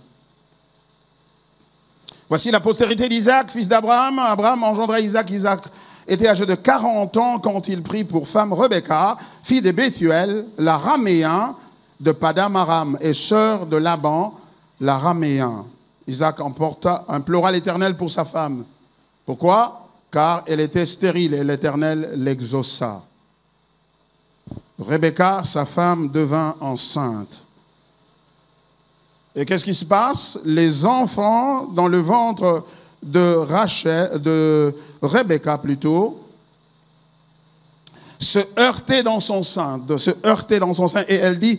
Voici la postérité d'Isaac, fils d'Abraham. Abraham engendra Isaac. Isaac était âgé de 40 ans quand il prit pour femme Rebecca, fille de Bethuel, l'araméen de Padam Aram, et sœur de Laban, l'araméen. Isaac implora l'Éternel pour sa femme. Pourquoi? Car elle était stérile et l'Éternel l'exauça. Rebecca, sa femme, devint enceinte. Et qu'est-ce qui se passe? Les enfants dans le ventre de Rebecca plutôt, se heurtaient dans son sein, et elle dit,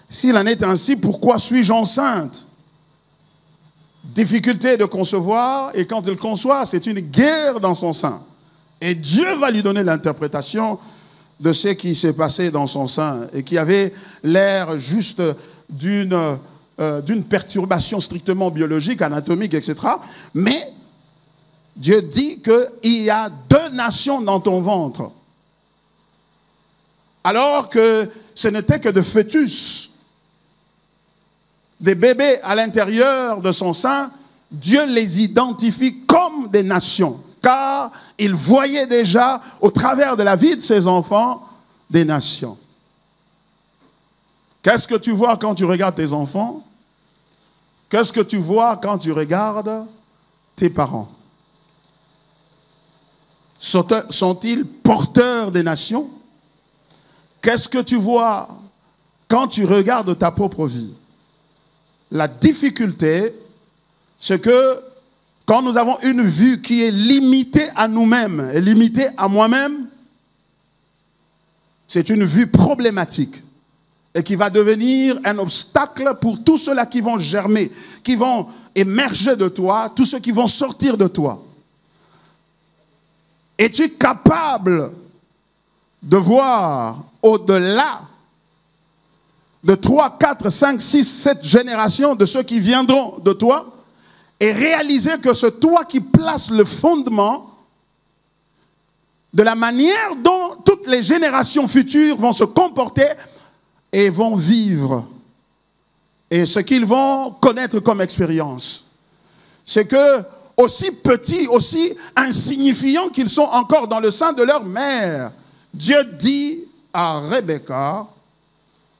s'il en est ainsi, pourquoi suis-je enceinte? Difficulté de concevoir, et quand elle conçoit, c'est une guerre dans son sein. Et Dieu va lui donner l'interprétation de ce qui s'est passé dans son sein, et qui avait l'air juste d'une perturbation strictement biologique, anatomique, etc. Mais Dieu dit qu'il y a 2 nations dans ton ventre. Alors que ce n'était que de fœtus, des bébés à l'intérieur de son sein, Dieu les identifie comme des nations. Car il voyait déjà, au travers de la vie de ses enfants, des nations. Qu'est-ce que tu vois quand tu regardes tes enfants? Qu'est-ce que tu vois quand tu regardes tes parents? Sont-ils porteurs des nations? Qu'est-ce que tu vois quand tu regardes ta propre vie? La difficulté, c'est que quand nous avons une vue qui est limitée à nous-mêmes et limitée à moi-même, c'est une vue problématique et qui va devenir un obstacle pour tous ceux-là qui vont germer, qui vont émerger de toi, tous ceux qui vont sortir de toi. Es-tu capable de voir au-delà de 3, 4, 5, 6, 7 générations de ceux qui viendront de toi et réaliser que c'est toi qui places le fondement de la manière dont toutes les générations futures vont se comporter et vont vivre, et ce qu'ils vont connaître comme expérience. C'est que, aussi petits, aussi insignifiants qu'ils sont encore dans le sein de leur mère, Dieu dit à Rebecca,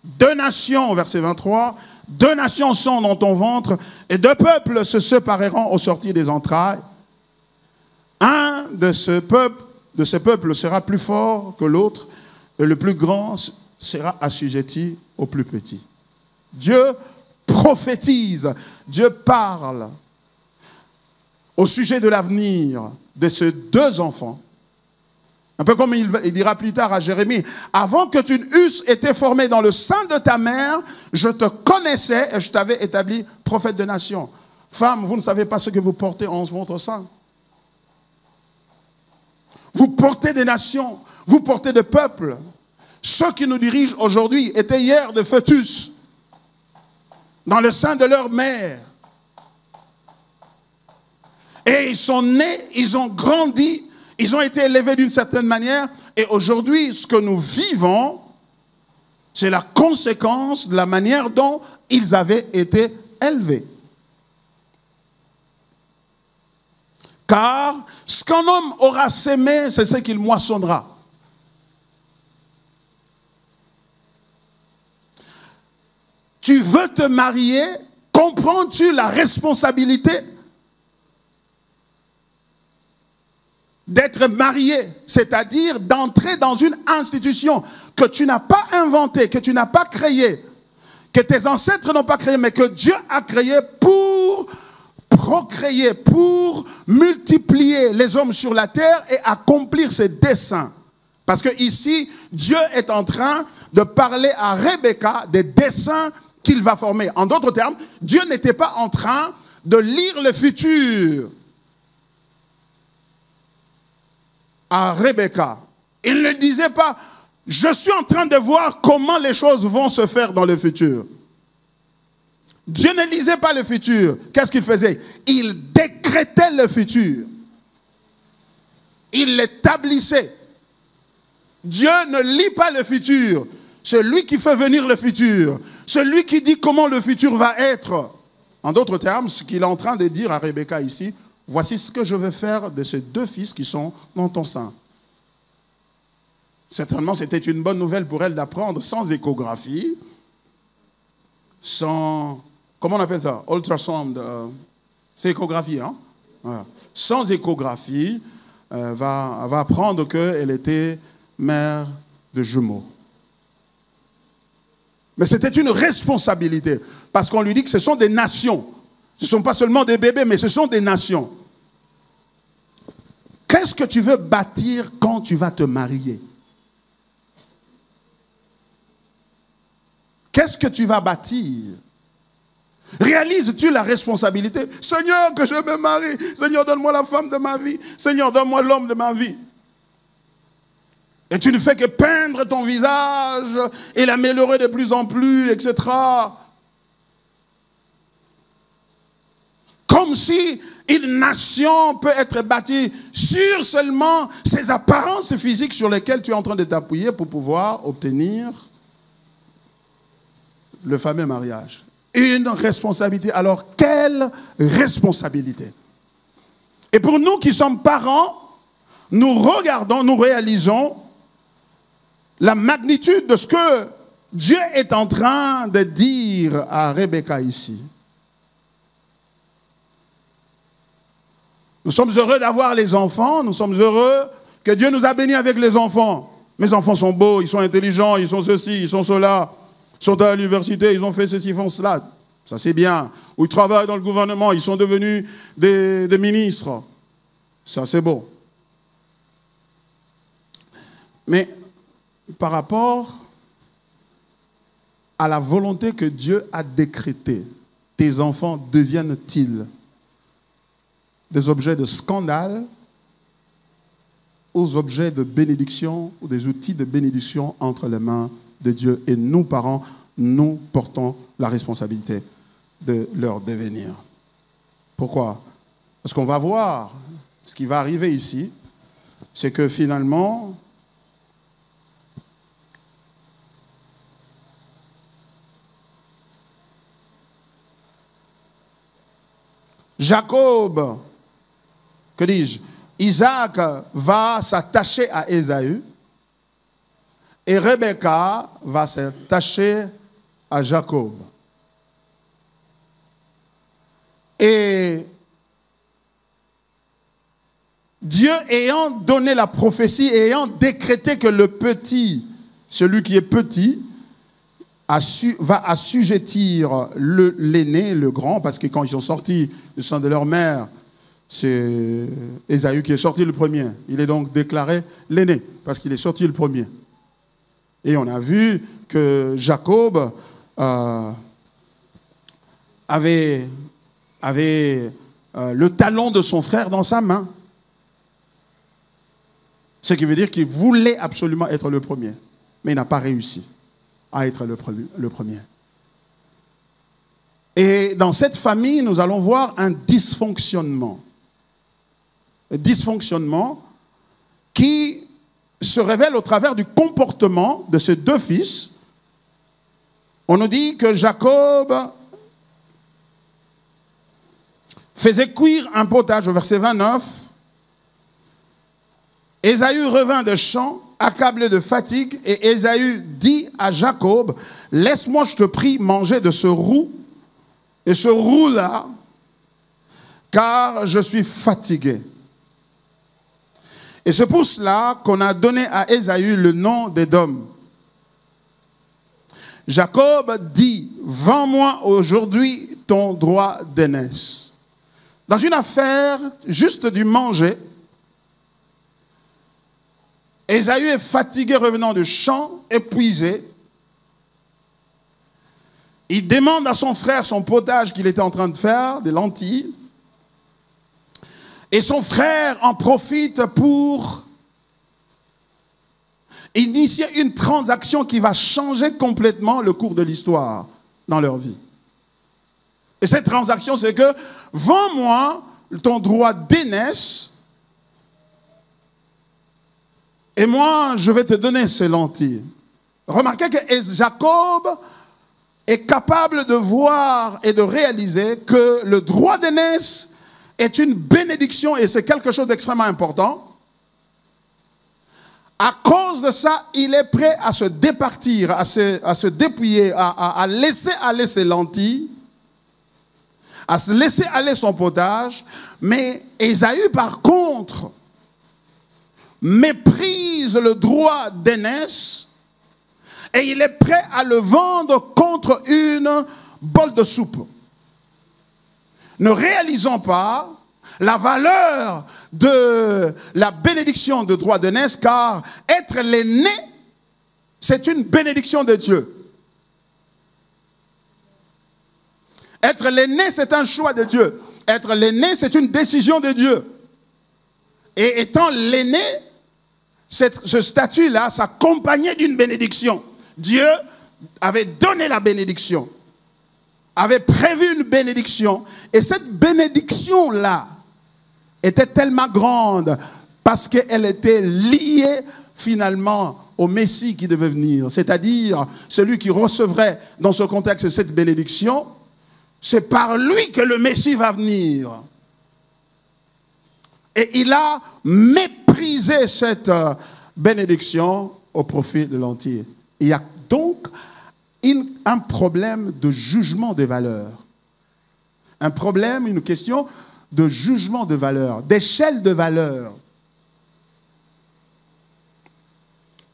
2 nations, verset 23, 2 nations sont dans ton ventre, et 2 peuples se sépareront au sortir des entrailles. Un de ces peuples sera plus fort que l'autre, et le plus grand sera assujetti au plus petit. Dieu prophétise, Dieu parle au sujet de l'avenir de ces 2 enfants. Un peu comme il dira plus tard à Jérémie, avant que tu eusses été formé dans le sein de ta mère, je te connaissais et je t'avais établi prophète de nation. Femme, vous ne savez pas ce que vous portez en votre sein. Vous portez des nations, vous portez des peuples. Ceux qui nous dirigent aujourd'hui étaient hier des fœtus dans le sein de leur mère. Et ils sont nés, ils ont grandi, ils ont été élevés d'une certaine manière. Et aujourd'hui, ce que nous vivons, c'est la conséquence de la manière dont ils avaient été élevés. Car ce qu'un homme aura sémé, c'est ce qu'il moissonnera. Tu veux te marier, comprends-tu la responsabilité d'être marié, c'est-à-dire d'entrer dans une institution que tu n'as pas inventée, que tu n'as pas créée, que tes ancêtres n'ont pas créée, mais que Dieu a créée pour procréer, pour multiplier les hommes sur la terre et accomplir ses desseins. Parce que ici, Dieu est en train de parler à Rebecca des desseins qu'il va former. En d'autres termes, Dieu n'était pas en train de lire le futur à Rebecca. Il ne disait pas, je suis en train de voir comment les choses vont se faire dans le futur. Dieu ne lisait pas le futur. Qu'est-ce qu'il faisait? Il décrétait le futur. Il l'établissait. Dieu ne lit pas le futur. C'est lui qui fait venir le futur. C'est lui qui dit comment le futur va être. En d'autres termes, ce qu'il est en train de dire à Rebecca ici, voici ce que je vais faire de ces 2 fils qui sont dans ton sein. Certainement, c'était une bonne nouvelle pour elle d'apprendre sans échographie, sans, comment on appelle ça? Ultrasound, c'est échographie, hein? Voilà. Sans échographie, va apprendre qu'elle était mère de jumeaux. Mais c'était une responsabilité, parce qu'on lui dit que ce sont des nations. Ce ne sont pas seulement des bébés, mais ce sont des nations. Qu'est-ce que tu veux bâtir quand tu vas te marier? Qu'est-ce que tu vas bâtir? Réalises-tu la responsabilité? Seigneur, que je me marie. Seigneur, donne-moi la femme de ma vie. Seigneur, donne-moi l'homme de ma vie. Et tu ne fais que peindre ton visage et l'améliorer de plus en plus, etc. Comme si une nation peut être bâtie sur seulement ces apparences physiques sur lesquelles tu es en train de t'appuyer pour pouvoir obtenir le fameux mariage. Une responsabilité. Alors, quelle responsabilité? Et pour nous qui sommes parents, nous regardons, nous réalisons la magnitude de ce que Dieu est en train de dire à Rebecca ici. Nous sommes heureux d'avoir les enfants, nous sommes heureux que Dieu nous a bénis avec les enfants. Mes enfants sont beaux, ils sont intelligents, ils sont ceci, ils sont cela, ils sont à l'université, ils ont fait ceci, ils font cela. Ça c'est bien. Ou ils travaillent dans le gouvernement, ils sont devenus des ministres. Ça c'est beau. Mais par rapport à la volonté que Dieu a décrétée, tes enfants deviennent-ils des objets de scandale, aux objets de bénédiction ou des outils de bénédiction entre les mains de Dieu? Et nous, parents, nous portons la responsabilité de leur devenir. Pourquoi? Parce qu'on va voir, ce qui va arriver ici, c'est que finalement, Jacob, que dis-je, Isaac va s'attacher à Ésaü et Rebecca va s'attacher à Jacob. Et Dieu ayant donné la prophétie, ayant décrété que le petit, celui qui est petit, va assujettir l'aîné, le grand, parce que quand ils sont sortis du sein de leur mère, c'est Ésaü qui est sorti le premier. Il est donc déclaré l'aîné, parce qu'il est sorti le premier. Et on a vu que Jacob avait le talon de son frère dans sa main. Ce qui veut dire qu'il voulait absolument être le premier, mais il n'a pas réussi à être le premier. Et dans cette famille, nous allons voir un dysfonctionnement. Un dysfonctionnement qui se révèle au travers du comportement de ces 2 fils. On nous dit que Jacob faisait cuire un potage au verset 29. Ésaü revint de champ, accablé de fatigue, et Ésaü dit à Jacob, laisse-moi, je te prie, manger de ce roux, et ce roux-là, car je suis fatigué. Et c'est pour cela qu'on a donné à Ésaü le nom d'Édom. Jacob dit, vends-moi aujourd'hui ton droit d'aînesse. Dans une affaire juste du manger, Ésaü est fatigué revenant du champ, épuisé. Il demande à son frère son potage qu'il était en train de faire, des lentilles. Et son frère en profite pour initier une transaction qui va changer complètement le cours de l'histoire dans leur vie. Et cette transaction, c'est que, vends-moi ton droit d'aînesse, et moi, je vais te donner ces lentilles. Remarquez que Jacob est capable de voir et de réaliser que le droit d'aînesse est une bénédiction et c'est quelque chose d'extrêmement important. À cause de ça, il est prêt à se départir, à se dépouiller, à laisser aller ses lentilles, à se laisser aller son potage. Mais Ésaü, par contre, méprise le droit d'aînesse et il est prêt à le vendre contre une bol de soupe. Ne réalisons pas la valeur de la bénédiction de droit d'aînesse, car être l'aîné, c'est une bénédiction de Dieu. Être l'aîné, c'est un choix de Dieu. Être l'aîné, c'est une décision de Dieu. Et étant l'aîné, ce statut-là s'accompagnait d'une bénédiction. Dieu avait donné la bénédiction, avait prévu une bénédiction. Et cette bénédiction-là était tellement grande parce qu'elle était liée finalement au Messie qui devait venir. C'est-à-dire celui qui recevrait dans ce contexte cette bénédiction, c'est par lui que le Messie va venir. Et il a méprisé cette bénédiction au profit de l'entier. Il y a donc un problème de jugement des valeurs. Un problème, une question de jugement de valeurs, d'échelle de valeurs.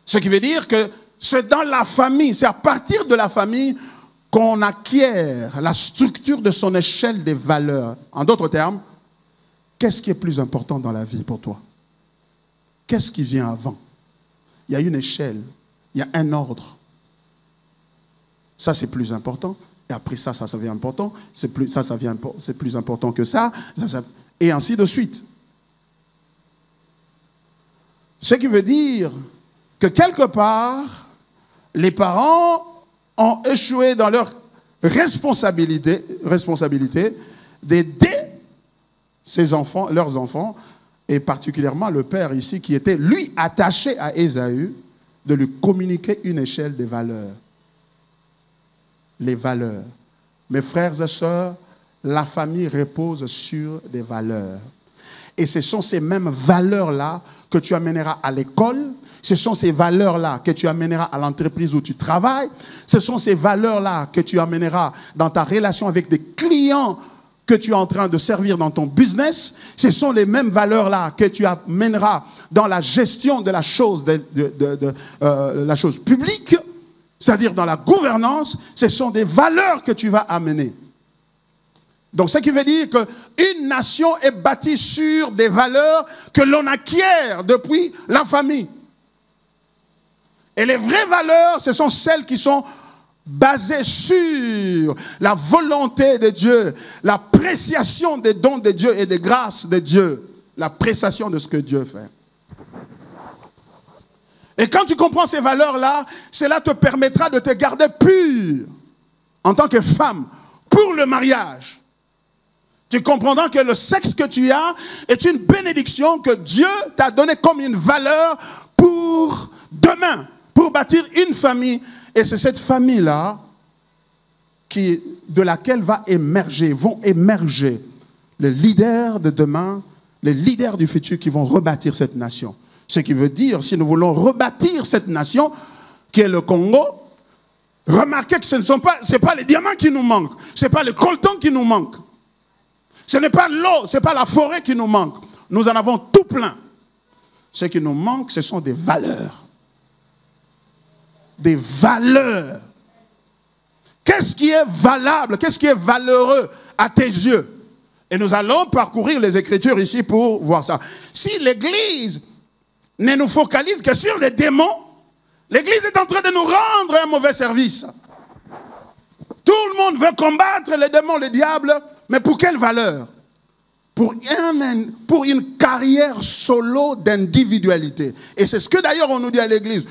Ce qui veut dire que c'est dans la famille, c'est à partir de la famille qu'on acquiert la structure de son échelle des valeurs. En d'autres termes, qu'est-ce qui est plus important dans la vie pour toi? Qu'est-ce qui vient avant? Il y a une échelle, il y a un ordre. Ça, c'est plus important. Et après ça devient important. C'est plus important que ça. Et ainsi de suite. Ce qui veut dire que quelque part, les parents ont échoué dans leur responsabilité d'aider leurs enfants, et particulièrement le père ici, qui était, lui, attaché à Ésaü, de lui communiquer une échelle des valeurs. Les valeurs. Mes frères et sœurs, la famille repose sur des valeurs. Et ce sont ces mêmes valeurs-là que tu amèneras à l'école. Ce sont ces valeurs-là que tu amèneras à l'entreprise où tu travailles. Ce sont ces valeurs-là que tu amèneras dans ta relation avec des clients que tu es en train de servir dans ton business. Ce sont les mêmes valeurs-là que tu amèneras dans la gestion de la chose, la chose publique, c'est-à-dire dans la gouvernance. Ce sont des valeurs que tu vas amener. Donc, ce qui veut dire qu'une nation est bâtie sur des valeurs que l'on acquiert depuis la famille. Et les vraies valeurs, ce sont celles qui sont basées sur la volonté de Dieu, l'appréciation des dons de Dieu et des grâces de Dieu, l'appréciation de ce que Dieu fait. Et quand tu comprends ces valeurs-là, cela te permettra de te garder pur en tant que femme pour le mariage. Tu comprendras que le sexe que tu as est une bénédiction que Dieu t'a donnée comme une valeur pour demain, pour bâtir une famille. Et c'est cette famille-là de laquelle vont émerger les leaders de demain, les leaders du futur qui vont rebâtir cette nation. Ce qui veut dire, si nous voulons rebâtir cette nation, qui est le Congo, remarquez que ce n'est pas les diamants qui nous manquent, ce n'est pas le coltan qui nous manque, ce n'est pas l'eau, ce n'est pas la forêt qui nous manque. Nous en avons tout plein. Ce qui nous manque, ce sont des valeurs. Des valeurs. Qu'est-ce qui est valable? Qu'est-ce qui est valeureux à tes yeux? Et nous allons parcourir les Écritures ici pour voir ça. Si l'Église ne nous focalise que sur les démons, l'Église est en train de nous rendre un mauvais service. Tout le monde veut combattre les démons, les diables, mais pour quelle valeur? Pour une carrière solo d'individualité. Et c'est ce que d'ailleurs on nous dit à l'Église.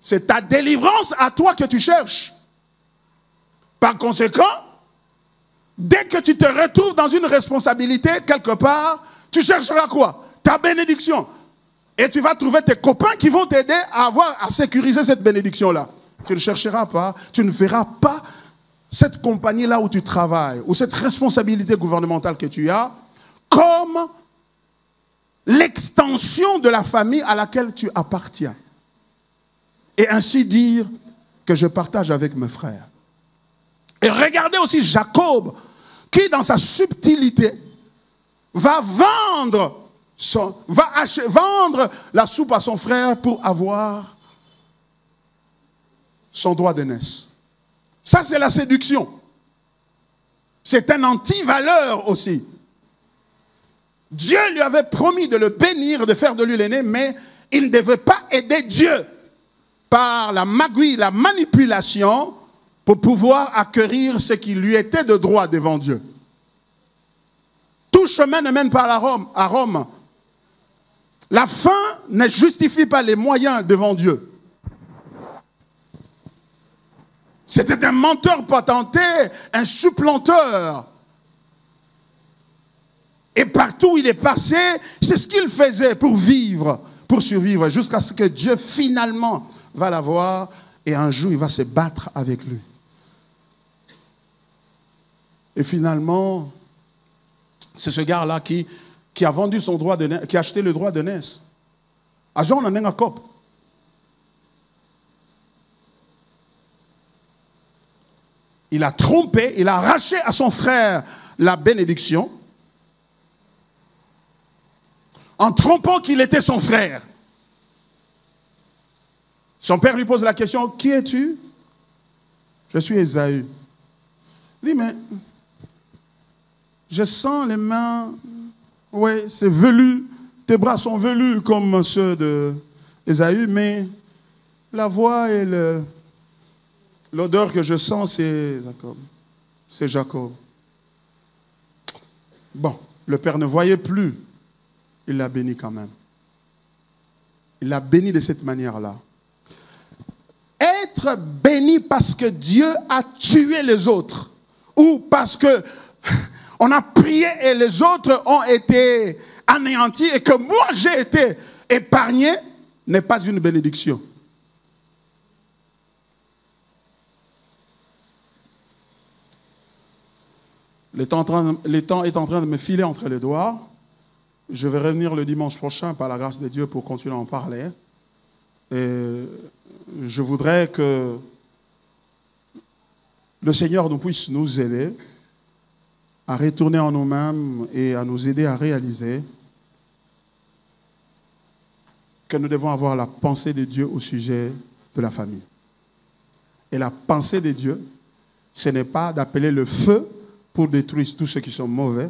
C'est ta délivrance à toi que tu cherches. Par conséquent, dès que tu te retrouves dans une responsabilité quelque part, tu chercheras quoi? Ta bénédiction. Et tu vas trouver tes copains qui vont t'aider à sécuriser cette bénédiction-là. Tu ne chercheras pas, tu ne verras pas cette compagnie-là où tu travailles, ou cette responsabilité gouvernementale que tu as, comme l'extension de la famille à laquelle tu appartiens. Et ainsi dire que je partage avec mes frères. Et regardez aussi Jacob, qui dans sa subtilité va vendre la soupe à son frère pour avoir son droit d'aînesse. Ça, c'est la séduction. C'est un anti-valeur aussi. Dieu lui avait promis de le bénir, de faire de lui l'aîné, mais il ne devait pas aider Dieu par la magouille, la manipulation, pour pouvoir acquérir ce qui lui était de droit devant Dieu. Tout chemin ne mène pas à Rome. La fin ne justifie pas les moyens devant Dieu. C'était un menteur patenté, un supplanteur. Et partout où il est passé, c'est ce qu'il faisait pour vivre, pour survivre, jusqu'à ce que Dieu finalement va l'avoir et un jour il va se battre avec lui. Et finalement, c'est ce gars-là qui a vendu son droit de qui a acheté le droit de naissance. À Jean, on en a un cop. Il a trompé, il a arraché à son frère la bénédiction en trompant qu'il était son frère. Son père lui pose la question, qui es-tu? Je suis Ésaü. Il dit, mais je sens les mains, oui, c'est velu, tes bras sont velus comme ceux d'Ésaü, mais la voix et l'odeur que je sens, c'est Jacob. C'est Jacob. Bon, le père ne voyait plus. Il l'a béni quand même. Il l'a béni de cette manière-là. Être béni parce que Dieu a tué les autres, ou parce que on a prié et les autres ont été anéantis et que moi j'ai été épargné, n'est pas une bénédiction. Le temps est en train de me filer entre les doigts. Je vais revenir le dimanche prochain par la grâce de Dieu pour continuer à en parler. Et je voudrais que le Seigneur nous puisse nous aider à retourner en nous-mêmes et à nous aider à réaliser que nous devons avoir la pensée de Dieu au sujet de la famille. Et la pensée de Dieu, ce n'est pas d'appeler le feu pour détruire tous ceux qui sont mauvais.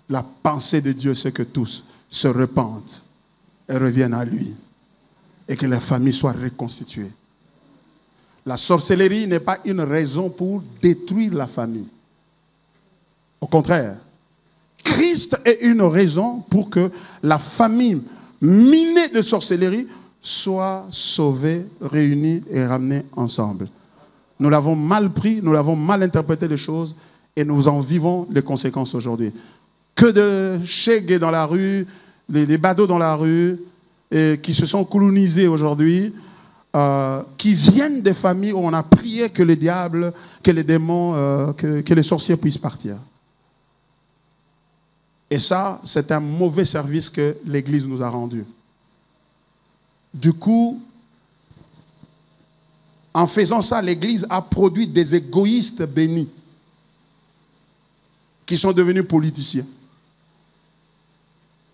La pensée de Dieu, c'est que tous se repentent et reviennent à lui. Et que la famille soit reconstituée. La sorcellerie n'est pas une raison pour détruire la famille. Au contraire, Christ est une raison pour que la famille minée de sorcellerie soit sauvée, réunie et ramenée ensemble. Nous l'avons mal pris, nous l'avons mal interprété les choses et nous en vivons les conséquences aujourd'hui. Que de chégués dans la rue, des badauds dans la rue, et qui se sont colonisés aujourd'hui, qui viennent des familles où on a prié que le diable, que les démons, que les sorciers puissent partir. Et ça, c'est un mauvais service que l'Église nous a rendu. Du coup, en faisant ça, l'Église a produit des égoïstes bénis qui sont devenus politiciens,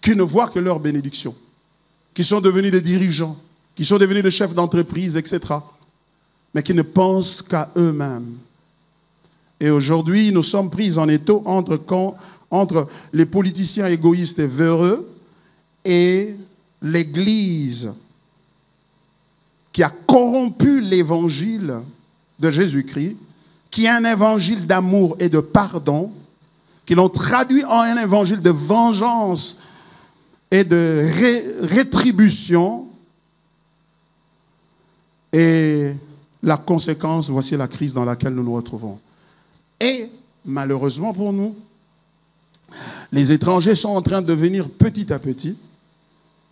qui ne voient que leur bénédiction, qui sont devenus des dirigeants, qui sont devenus des chefs d'entreprise, etc., mais qui ne pensent qu'à eux-mêmes. Et aujourd'hui, nous sommes pris en étau entre les politiciens égoïstes et véreux et l'Église qui a corrompu l'évangile de Jésus-Christ, qui est un évangile d'amour et de pardon, qui l'ont traduit en un évangile de vengeance et de rétribution. Et la conséquence, voici la crise dans laquelle nous nous retrouvons. Et malheureusement pour nous, les étrangers sont en train de venir petit à petit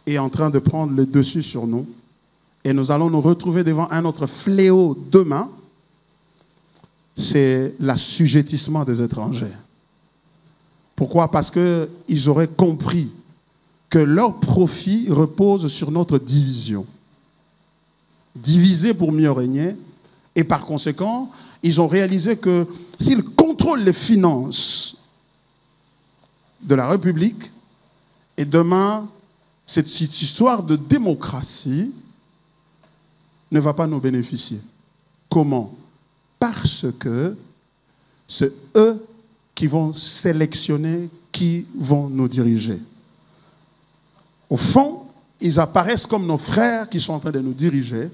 et en train de prendre le dessus sur nous. Et nous allons nous retrouver devant un autre fléau demain, c'est l'assujettissement des étrangers. Pourquoi? Parce qu'ils auraient compris que leur profit repose sur notre division. Diviser pour mieux régner. Et par conséquent, ils ont réalisé que s'ils contrôlent les finances de la République, et demain, cette histoire de démocratie ne va pas nous bénéficier. Comment? Parce que c'est eux qui vont sélectionner qui vont nous diriger. Au fond, ils apparaissent comme nos frères qui sont en train de nous diriger,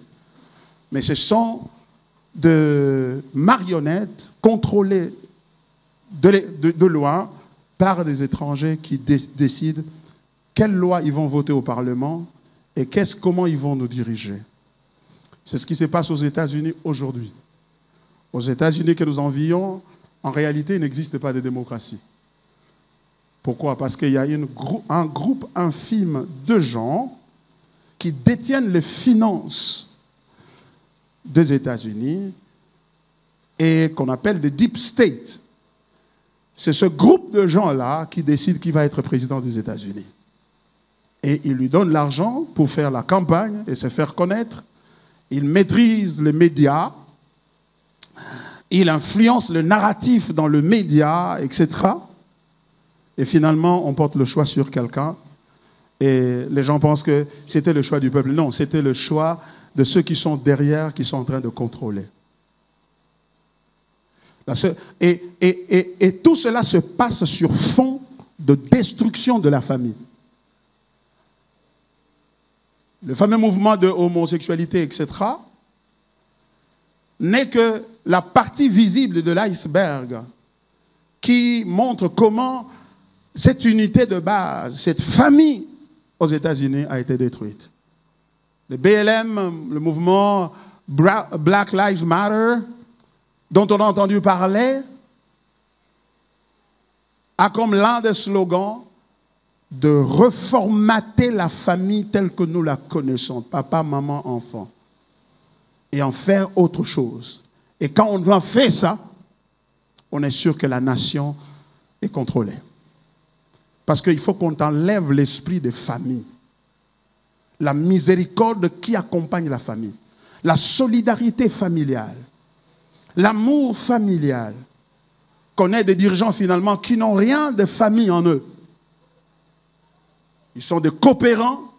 mais ce sont des marionnettes contrôlées de loin par des étrangers qui décident quelles lois ils vont voter au Parlement et comment ils vont nous diriger. C'est ce qui se passe aux États-Unis aujourd'hui. Aux États-Unis que nous envions, en réalité, il n'existe pas de démocratie. Pourquoi? Parce qu'il y a un groupe infime de gens qui détiennent les finances des États-Unis et qu'on appelle des deep state. C'est ce groupe de gens-là qui décide qui va être président des États-Unis. Et ils lui donnent l'argent pour faire la campagne et se faire connaître. Il maîtrise les médias, il influence le narratif dans le média, etc. Et finalement, on porte le choix sur quelqu'un et les gens pensent que c'était le choix du peuple. Non, c'était le choix de ceux qui sont derrière, qui sont en train de contrôler. Et tout cela se passe sur fond de destruction de la famille. Le fameux mouvement de homosexualité, etc., n'est que la partie visible de l'iceberg qui montre comment cette unité de base, cette famille aux États-Unis a été détruite. Le BLM, le mouvement Black Lives Matter, dont on a entendu parler, a comme l'un des slogans de reformater la famille telle que nous la connaissons, papa, maman, enfant, et en faire autre chose. Et quand on en fait ça, on est sûr que la nation est contrôlée. Parce qu'il faut qu'on enlève l'esprit de famille, la miséricorde qui accompagne la famille, la solidarité familiale, l'amour familial. Qu'on ait des dirigeants finalement qui n'ont rien de famille en eux. Ils sont des coopérants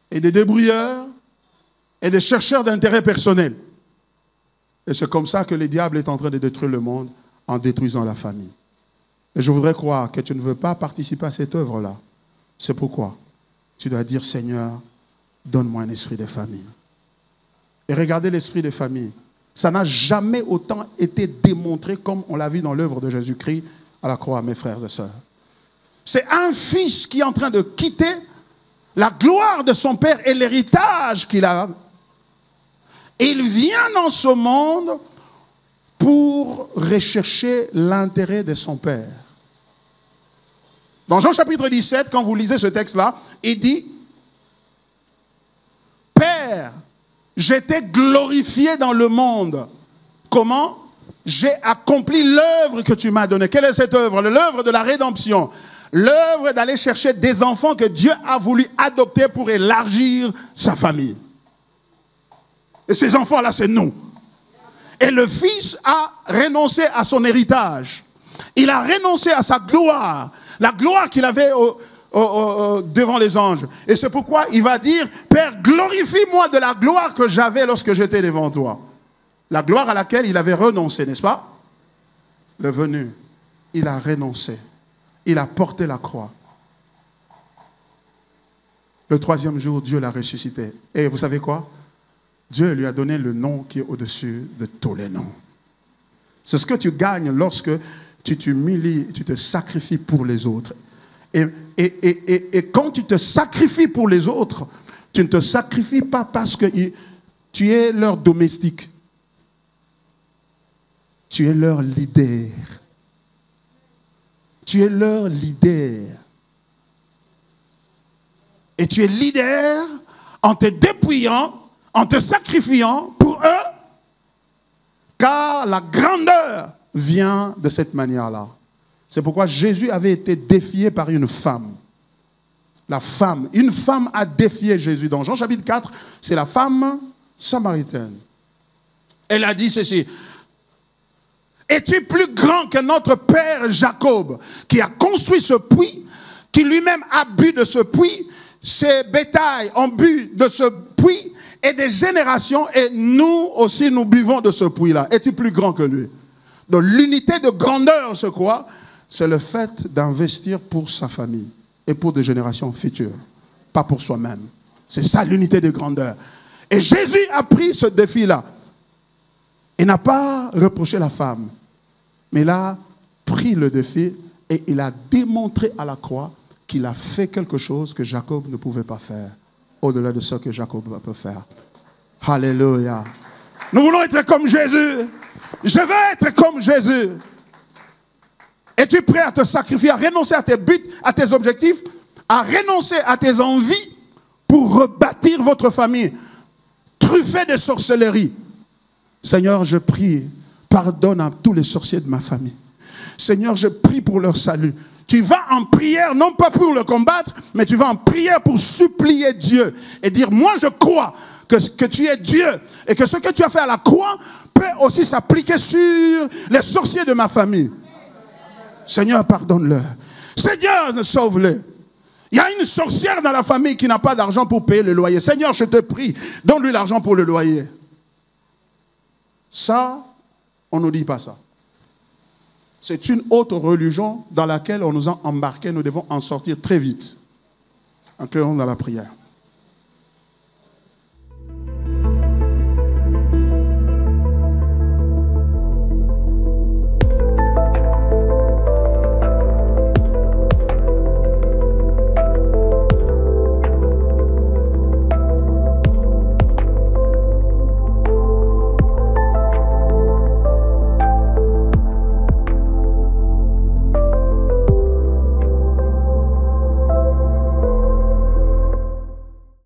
et des débrouilleurs et des chercheurs d'intérêt personnel. Et c'est comme ça que le diable est en train de détruire le monde en détruisant la famille. Et je voudrais croire que tu ne veux pas participer à cette œuvre-là. C'est pourquoi tu dois dire, Seigneur, donne-moi un esprit de famille. Et regardez l'esprit de famille. Ça n'a jamais autant été démontré comme on l'a vu dans l'œuvre de Jésus-Christ à la croix, mes frères et sœurs. C'est un fils qui est en train de quitter la gloire de son père et l'héritage qu'il a. Et il vient dans ce monde pour rechercher l'intérêt de son père. Dans Jean chapitre 17, quand vous lisez ce texte-là, il dit « Père, j'étais glorifié dans le monde. Comment? J'ai accompli l'œuvre que tu m'as donnée. Quelle est cette œuvre? L'œuvre de la rédemption. L'œuvre d'aller chercher des enfants que Dieu a voulu adopter pour élargir sa famille. Et ces enfants-là, c'est nous. Et le Fils a renoncé à son héritage. Il a renoncé à sa gloire. La gloire qu'il avait devant les anges. Et c'est pourquoi il va dire, Père, glorifie-moi de la gloire que j'avais lorsque j'étais devant toi. La gloire à laquelle il avait renoncé, n'est-ce pas? Le venu, il a renoncé. Il a porté la croix. Le troisième jour, Dieu l'a ressuscité. Et vous savez quoi? Dieu lui a donné le nom qui est au-dessus de tous les noms. C'est ce que tu gagnes lorsque tu t'humilies, tu te sacrifies pour les autres. Et quand tu te sacrifies pour les autres, tu ne te sacrifies pas parce que tu es leur domestique. Tu es leur leader. Tu es leur leader. Et tu es leader en te dépouillant, en te sacrifiant pour eux, car la grandeur vient de cette manière-là. C'est pourquoi Jésus avait été défié par une femme. Une femme a défié Jésus. Dans Jean chapitre 4, c'est la femme samaritaine. Elle a dit ceci. Es-tu plus grand que notre père Jacob, qui a construit ce puits, qui lui-même a bu de ce puits, ses bétails ont bu de ce puits, et des générations, et nous aussi nous buvons de ce puits-là. Es-tu plus grand que lui? Donc l'unité de grandeur, c'est quoi? C'est le fait d'investir pour sa famille et pour des générations futures, pas pour soi-même. C'est ça l'unité de grandeur. Et Jésus a pris ce défi-là. Il n'a pas reproché la femme, mais il a pris le défi et il a démontré à la croix qu'il a fait quelque chose que Jacob ne pouvait pas faire, au-delà de ce que Jacob peut faire. Alléluia. Nous voulons être comme Jésus. Je veux être comme Jésus. Es-tu prêt à te sacrifier, à renoncer à tes buts, à tes objectifs, à renoncer à tes envies pour rebâtir votre famille, truffée de sorcellerie? Seigneur, je prie, pardonne à tous les sorciers de ma famille. Seigneur, je prie pour leur salut. Tu vas en prière, non pas pour le combattre, mais tu vas en prière pour supplier Dieu et dire, moi je crois que tu es Dieu et que ce que tu as fait à la croix peut aussi s'appliquer sur les sorciers de ma famille. Seigneur, pardonne-le. Seigneur, sauve-le. Il y a une sorcière dans la famille qui n'a pas d'argent pour payer le loyer. Seigneur, je te prie, donne-lui l'argent pour le loyer. Ça, on ne dit pas ça. C'est une autre religion dans laquelle on nous a embarqués. Nous devons en sortir très vite. Incluons dans la prière.